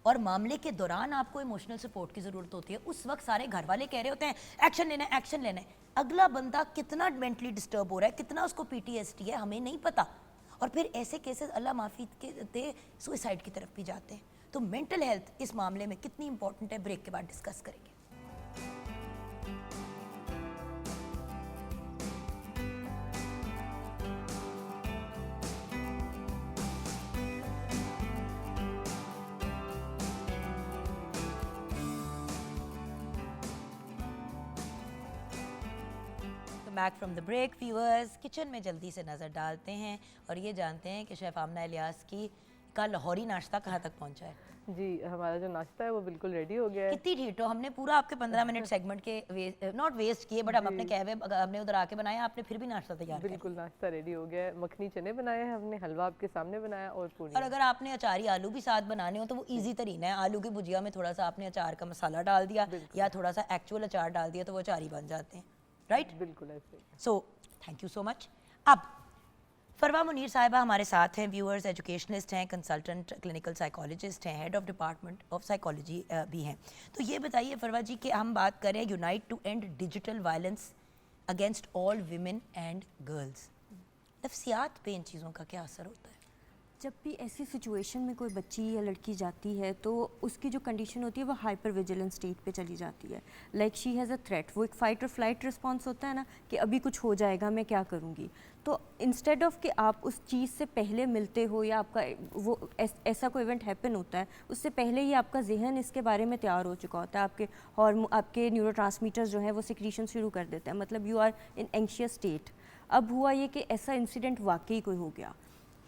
A: और मामले के दौरान आपको इमोशनल सपोर्ट की ज़रूरत होती है। उस वक्त सारे घर वाले कह रहे होते हैं एक्शन लेना है, एक्शन लेना है। अगला बंदा कितना मेंटली डिस्टर्ब हो रहा है, कितना उसको PTSD है, हमें नहीं पता, और फिर ऐसे केसेस अल्लाह माफ़ी के दे सुसाइड की तरफ भी जाते हैं। तो मेंटल हेल्थ इस मामले में कितनी इंपॉर्टेंट है, ब्रेक के बाद डिस्कस करेंगे। Back from the break viewers, kitchen में जल्दी से नज़र डालते हैं और ये जानते हैं कि शेफ़ आमना इलियास की का लाहौरी नाश्ता कहाँ तक पहुँचा है?
B: जी, हमारा जो नाश्ता है वो बिल्कुल रेडी हो गया है।
A: कितनी ढीठ हो, हमने पूरा आपके 15 मिनट सेगमेंट के नॉट वेस्ट किए, बट हम अपने कहवे हमने उधर आके बनाया, आपने फिर भी नाश्ता तैयार कर
B: बिल्कुल नाश्ता रेडी हो गया है। मखनी चने बनाए हैं हमने, हलवा आपके सामने बनाया और पूरी।
A: और अगर आपने अचारी आलू भी साथ बनाने हो तो वो इजी तरीका है। आलू की भुजिया में थोड़ा सा आपने अचार का मसाला डाल दिया या थोड़ा सा एक्चुअल अचार डाल दिया तो वो अचारी बन जाते हैं, राइट?
B: बिल्कुल ऐसे।
A: So thank you so much. अब फरवा मुनीर साहिबा हमारे साथ हैं, व्यूअर्स, एजुकेशनिस्ट हैं, कंसल्टेंट क्लिनिकल साइकोलॉजिस्ट हैं, head of department of psychology भी हैं। तो ये बताइए फरवा जी कि हम बात करें unite to end digital violence against all women and girls, नफ्सियात पे इन चीज़ों का क्या असर होता है?
E: जब भी ऐसी सिचुएशन में कोई बच्ची या लड़की जाती है तो उसकी जो कंडीशन होती है वो हाइपर विजिलेंस स्टेट पे चली जाती है। Like she has a threat, वो एक फाइट और फ्लाइट रिस्पॉन्स होता है ना कि अभी कुछ हो जाएगा, मैं क्या करूँगी। तो इंस्टेड ऑफ कि आप उस चीज़ से पहले मिलते हो या आपका वो ऐसा कोई इवेंट हैपन होता है, उससे पहले ही आपका जहन इसके बारे में तैयार हो चुका होता है, आपके न्यूरोट्रांसमीटर्स जो हैं वो सिक्रीशन शुरू कर देते हैं, मतलब you are in anxious state. अब हुआ ये कि ऐसा इंसिडेंट वाकई कोई हो गया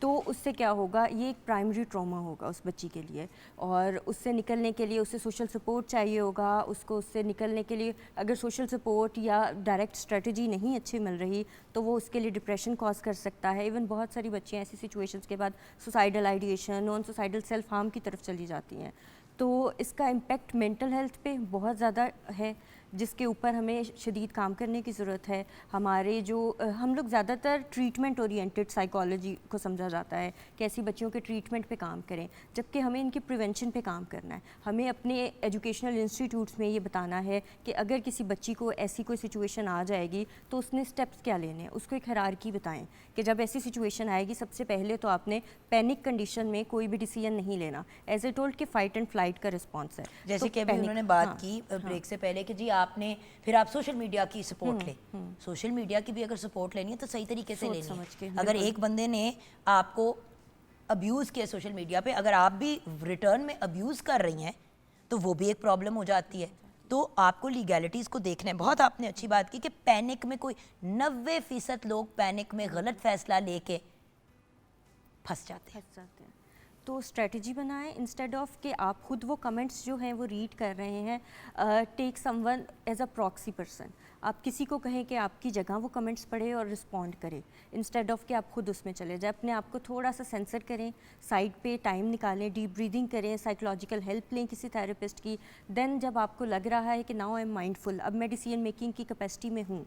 E: तो उससे क्या होगा, ये एक प्राइमरी ट्रॉमा होगा उस बच्ची के लिए, और उससे निकलने के लिए उसे सोशल सपोर्ट चाहिए होगा। उसको उससे निकलने के लिए अगर सोशल सपोर्ट या डायरेक्ट स्ट्रेटजी नहीं अच्छी मिल रही तो वो उसके लिए डिप्रेशन कॉज कर सकता है। इवन बहुत सारी बच्चियाँ ऐसी सिचुएशंस के बाद suicidal ideation, non suicidal self harm की तरफ चली जाती हैं। तो इसका इम्पेक्ट मेंटल हेल्थ पे बहुत ज़्यादा है, जिसके ऊपर हमें शदीद काम करने की ज़रूरत है। हमारे जो हम लोग ज़्यादातर ट्रीटमेंट ओरिएंटेड साइकोलॉजी को समझा जाता है कि ऐसी बच्चियों के ट्रीटमेंट पे काम करें, जबकि हमें इनके प्रिवेंशन पे काम करना है। हमें अपने एजुकेशनल इंस्टीट्यूट्स में ये बताना है कि अगर किसी बच्ची को ऐसी कोई सिचुएशन आ जाएगी तो उसने स्टेप्स क्या लेने हैं, उसको एक हायरार्की बताएं कि जब ऐसी सिचुएशन आएगी सबसे पहले तो आपने पैनिक कंडीशन में कोई भी डिसीजन नहीं लेना। एज ए टोल्ड कि फाइट एंड फ्लाइट का रिस्पॉन्स है।
A: जैसे
E: तो
A: कि अभी
E: panic-
A: उन्होंने बात
E: हाँ,
A: की ब्रेक से पहले कि जी आपने फिर आप सोशल मीडिया की सपोर्ट लें। सोशल मीडिया की भी अगर सपोर्ट लेनी है तो सही तरीके से
E: सोच
A: लेनी
E: समझ के,
A: है। अगर एक बंदे ने आपको अब्यूज़ किया सोशल मीडिया पे, अगर आप भी रिटर्न में अब्यूज़ कर रही हैं तो वो भी एक प्रॉब्लम हो जाती है। तो आपको लीगैलिटीज़ को देखना है। बहुत आपने अच्छी बात की कि पैनिक में कोई 90% लोग पैनिक में गलत फैसला लेके फंस जाते हैं।
E: फंस जाते हैं। तो स्ट्रेटजी बनाएं इंस्टेड ऑफ कि आप खुद वो कमेंट्स जो हैं वो रीड कर रहे हैं, take someone as a proxy person. आप किसी को कहें कि आपकी जगह वो कमेंट्स पढ़े और रिस्पॉन्ड करे, इंस्टेड ऑफ कि आप खुद उसमें चले जाए। अपने आप को थोड़ा सा सेंसर करें, साइड पे टाइम निकालें, डीप ब्रीदिंग करें, साइकोलॉजिकल हेल्प लें किसी थेरेपिस्ट की। देन जब आपको लग रहा है कि नाउ आई एम माइंडफुल, अब मैं डिसीजन मेकिंग की कैपेसिटी में हूँ,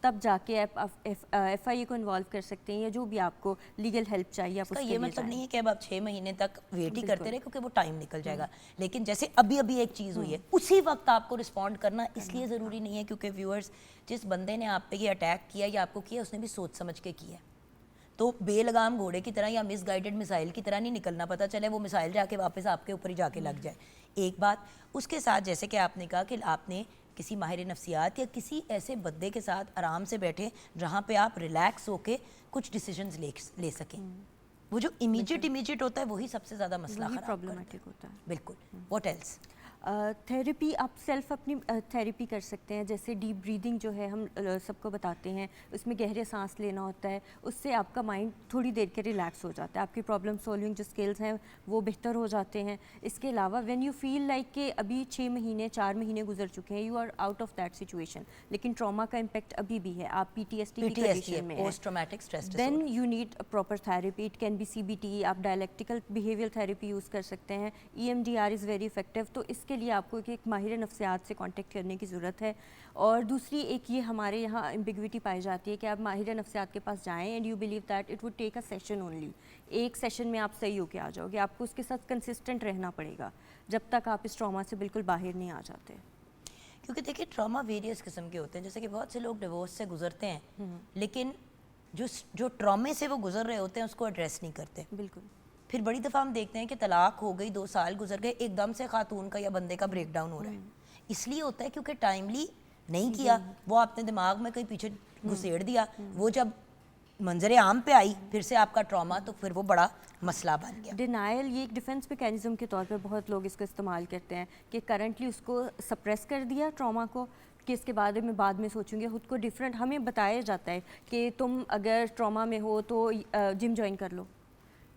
E: तब जाके आप FIA को इन्वॉल्व कर सकते हैं या जो भी आपको लीगल हेल्प चाहिए आप
A: इसका
E: उसके
A: ये
E: लिए
A: मतलब
E: जाएं।
A: नहीं है कि अब आप 6 महीने तक वेट ही करते रहे क्योंकि वो टाइम निकल जाएगा। लेकिन जैसे अभी अभी एक चीज़ हुई है उसी वक्त आपको रिस्पॉन्ड करना इसलिए ज़रूरी नहीं है क्योंकि व्यूअर्स, जिस बंदे ने आप पे ये अटैक किया या आपको किया उसने भी सोच समझ के किया। तो बेलगाम घोड़े की तरह या मिसगाइडेड मिसाइल की तरह नहीं निकलना, पता चले वो मिसाइल जाके वापस आपके ऊपर ही जाके लग जाए। एक बात, उसके साथ जैसे कि आपने कहा कि आपने किसी माहिर नफ्सियात या किसी ऐसे बंदे के साथ आराम से बैठे जहाँ पे आप रिलैक्स होके कुछ डिसीजंस ले सकें। वो जो इमीडिएट होता है वही सबसे ज़्यादा मसला
E: वही
A: खराब करता है।
E: प्रॉब्लमेटिक होता है।
A: बिल्कुल। What else?
E: थेरेपी, आप सेल्फ अपनी थेरेपी कर सकते हैं। जैसे डीप ब्रीदिंग जो है हम सबको बताते हैं, उसमें गहरे सांस लेना होता है, उससे आपका माइंड थोड़ी देर के रिलैक्स हो जाता है, आपकी प्रॉब्लम सॉल्विंग जो स्किल्स हैं वो बेहतर हो जाते हैं। इसके अलावा व्हेन यू फील लाइक कि अभी 6 महीने 4 महीने गुजर चुके हैं, you are out of that situation, लेकिन ट्रॉमा का इम्पैक्ट अभी भी है, आप PTSD की कंडीशन में हैं,
A: post traumatic stress
E: then you need proper therapy. It can be CBT, आप डायलेक्टिकल बिहेवियर थेरेपी यूज़ कर सकते हैं। EMDR is very effective. तो इसके लिए आपको एक माहिर नफ्सियात से कांटेक्ट करने की ज़रूरत है। और दूसरी एक ये हमारे यहाँ एम्बिग्विटी पाई जाती है कि आप माहिर नफ्सियात के पास जाएं and you believe that it would take a session only, एक सेशन में आप सही होके आ जाओगे। आपको उसके साथ कंसिस्टेंट रहना पड़ेगा जब तक आप इस ट्रॉमा से बिल्कुल बाहर नहीं आ जाते।
A: क्योंकि देखिए ट्रॉमा वेरियस किस्म के होते हैं। जैसे कि बहुत से लोग डिवोर्स से गुजरते हैं लेकिन जो ट्रॉमे से वो गुजर रहे होते हैं उसको एड्रेस नहीं करते।
E: बिल्कुल।
A: फिर बड़ी दफ़ा हम देखते हैं कि तलाक हो गई, 2 साल गुजर गए, एकदम से खातून का या बंदे का ब्रेकडाउन हो रहा है। इसलिए होता है क्योंकि टाइमली नहीं किया, वो आपने दिमाग में कहीं पीछे घुसेड़ दिया, वो जब मंजरे आम पे आई फिर से आपका ट्रॉमा, तो फिर वो बड़ा मसला बन गया।
E: डिनाइल ये एक डिफेंस मैकेनिज्म के तौर पे बहुत लोग इसको इस्तेमाल करते हैं कि करंटली उसको सप्रेस कर दिया ट्रॉमा को, कि इसके बाद में सोचूंगी। खुद को डिफरेंट हमें बताया जाता है कि तुम अगर ट्रॉमा में हो तो जिम ज्वाइन कर लो,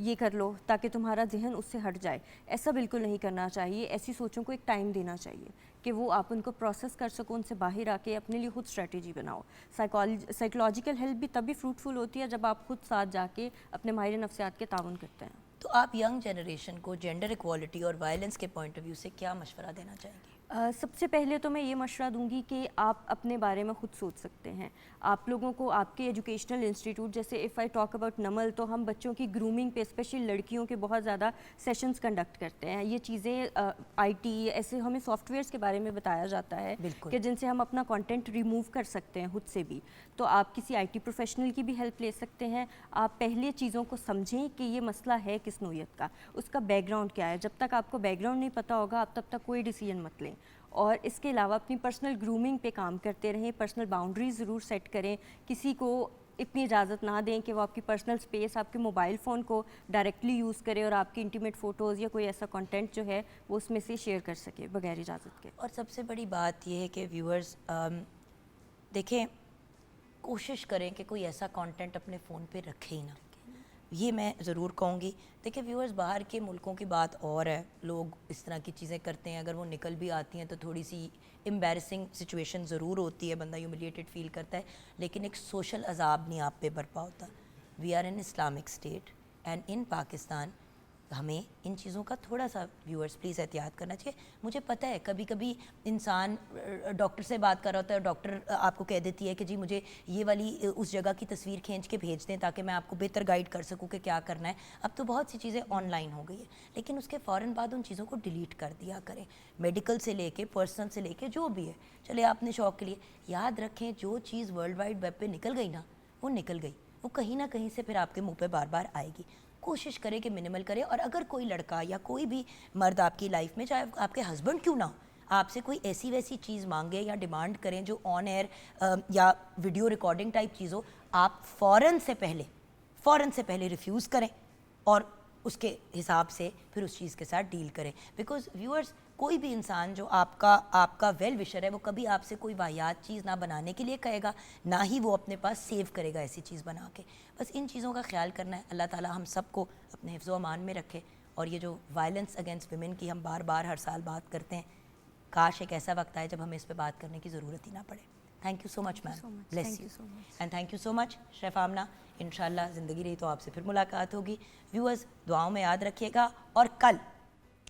E: ये कर लो ताकि तुम्हारा जहन उससे हट जाए। ऐसा बिल्कुल नहीं करना चाहिए। ऐसी सोचों को एक टाइम देना चाहिए कि वो आप उनको प्रोसेस कर सको, उनसे बाहर आके अपने लिए खुद स्ट्रेटजी बनाओ। साइकोलॉजिकल हेल्प भी तभी फ्रूटफुल होती है जब आप खुद साथ जाके अपने माहिर नफ्सियात के ताउन करते हैं।
A: तो आप यंग जनरेशन को जेंडर इक्वालिटी और वायलेंस के पॉइंट ऑफ व्यू से क्या मशवरा देना चाहेंगे?
E: सबसे पहले तो मैं ये मशवरा दूंगी कि आप अपने बारे में खुद सोच सकते हैं। आप लोगों को आपके एजुकेशनल इंस्टीट्यूट, जैसे इफ़ आई टॉक अबाउट नमल, तो हम बच्चों की ग्रूमिंग पे स्पेशली लड़कियों के बहुत ज़्यादा सेशंस कंडक्ट करते हैं। ये चीज़ें आईटी ऐसे हमें सॉफ्टवेयर्स के बारे में बताया जाता है
A: बिल्कुल।
E: कि जिनसे हम अपना कंटेंट रिमूव कर सकते हैं खुद से भी। तो आप किसी आईटी प्रोफेशनल की भी हेल्प ले सकते हैं। आप पहले चीज़ों को समझें कि ये मसला है किस नोयत का, उसका बैकग्राउंड क्या है। जब तक आपको बैकग्राउंड नहीं पता होगा आप तब तक कोई डिसीजन मत लें। और इसके अलावा अपनी पर्सनल ग्रूमिंग पे काम करते रहें। पर्सनल बाउंड्रीज ज़रूर सेट करें। किसी को इतनी इजाज़त ना दें कि वो आपकी पर्सनल स्पेस, आपके मोबाइल फ़ोन को डायरेक्टली यूज़ करे और आपकी इंटीमेट फ़ोटोज़ या कोई ऐसा कंटेंट जो है वो उसमें से शेयर कर सके बगैर इजाज़त के।
A: और सबसे बड़ी बात यह है कि व्यूअर्स देखें, कोशिश करें कि कोई ऐसा कंटेंट अपने फ़ोन पे रखे ही ना। ये मैं ज़रूर कहूँगी। देखिए व्यूअर्स, बाहर के मुल्कों की बात और है, लोग इस तरह की चीज़ें करते हैं, अगर वो निकल भी आती हैं तो थोड़ी सी एम्बैरसिंग सिचुएशन ज़रूर होती है, बंदा ह्यूमिलिएटेड फील करता है, लेकिन एक सोशल अजाब नहीं आप पे बरपा होता। We are in Islamic state and in Pakistan हमें इन चीज़ों का थोड़ा सा व्यूअर्स प्लीज़ एहतियात करना चाहिए। मुझे पता है कभी कभी इंसान डॉक्टर से बात कर रहा होता है और डॉक्टर आपको कह देती है कि जी मुझे ये वाली उस जगह की तस्वीर खींच के भेज दें ताकि मैं आपको बेहतर गाइड कर सकूं कि क्या करना है। अब तो बहुत सी चीज़ें ऑनलाइन हो गई है, लेकिन उसके फ़ौरन बाद उन चीज़ों को डिलीट कर दिया करें। मेडिकल से लेके पर्सनल से लेके जो भी है, चले आपने शौक़ के लिए, याद रखें जो चीज़ वर्ल्ड वाइड वेब पर निकल गई ना, वो निकल गई, वो कहीं ना कहीं से फिर आपके मुँह पर बार बार आएगी। कोशिश करें कि मिनिमल करें। और अगर कोई लड़का या कोई भी मर्द आपकी लाइफ में, चाहे आपके हस्बैंड क्यों ना हो, आपसे कोई ऐसी वैसी चीज़ मांगे या डिमांड करें जो ऑन एयर या वीडियो रिकॉर्डिंग टाइप चीज़ हो, आप फ़ौरन से पहले रिफ्यूज़ करें और उसके हिसाब से फिर उस चीज़ के साथ डील करें। बिकॉज व्यूअर्स, कोई भी इंसान जो आपका वेल विशर है, वो कभी आपसे कोई वाहियात चीज़ ना बनाने के लिए कहेगा, ना ही वो अपने पास सेव करेगा ऐसी चीज़ बना के। बस इन चीज़ों का ख्याल करना है। अल्लाह ताला हम सबको अपने हिफ्ज़ व अमान में रखे। और ये जो वायलेंस अगेंस्ट वुमेन की हम बार बार हर साल बात करते हैं, काश एक ऐसा वक्त आए जब हमें इस पर बात करने की ज़रूरत ही ना पड़े। Thank you so much ma'am, bless you and thank you so much chef Amna. इंशाल्लाह ज़िंदगी रही तो आपसे फिर मुलाकात होगी। व्यूअर्स, दुआओं में याद रखिएगा। और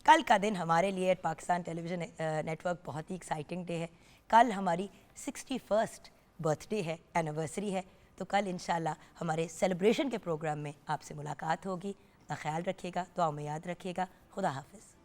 A: कल का दिन हमारे लिए एट पाकिस्तान टेलीविज़न नेटवर्क बहुत ही एक्साइटिंग डे है। कल हमारी 61st बर्थडे है, एनिवर्सरी है। तो कल इंशाल्लाह हमारे सेलिब्रेशन के प्रोग्राम में आपसे मुलाकात होगी। अपना ख्याल रखिएगा, दुआओं में याद रखिएगा। खुदा हाफिज़।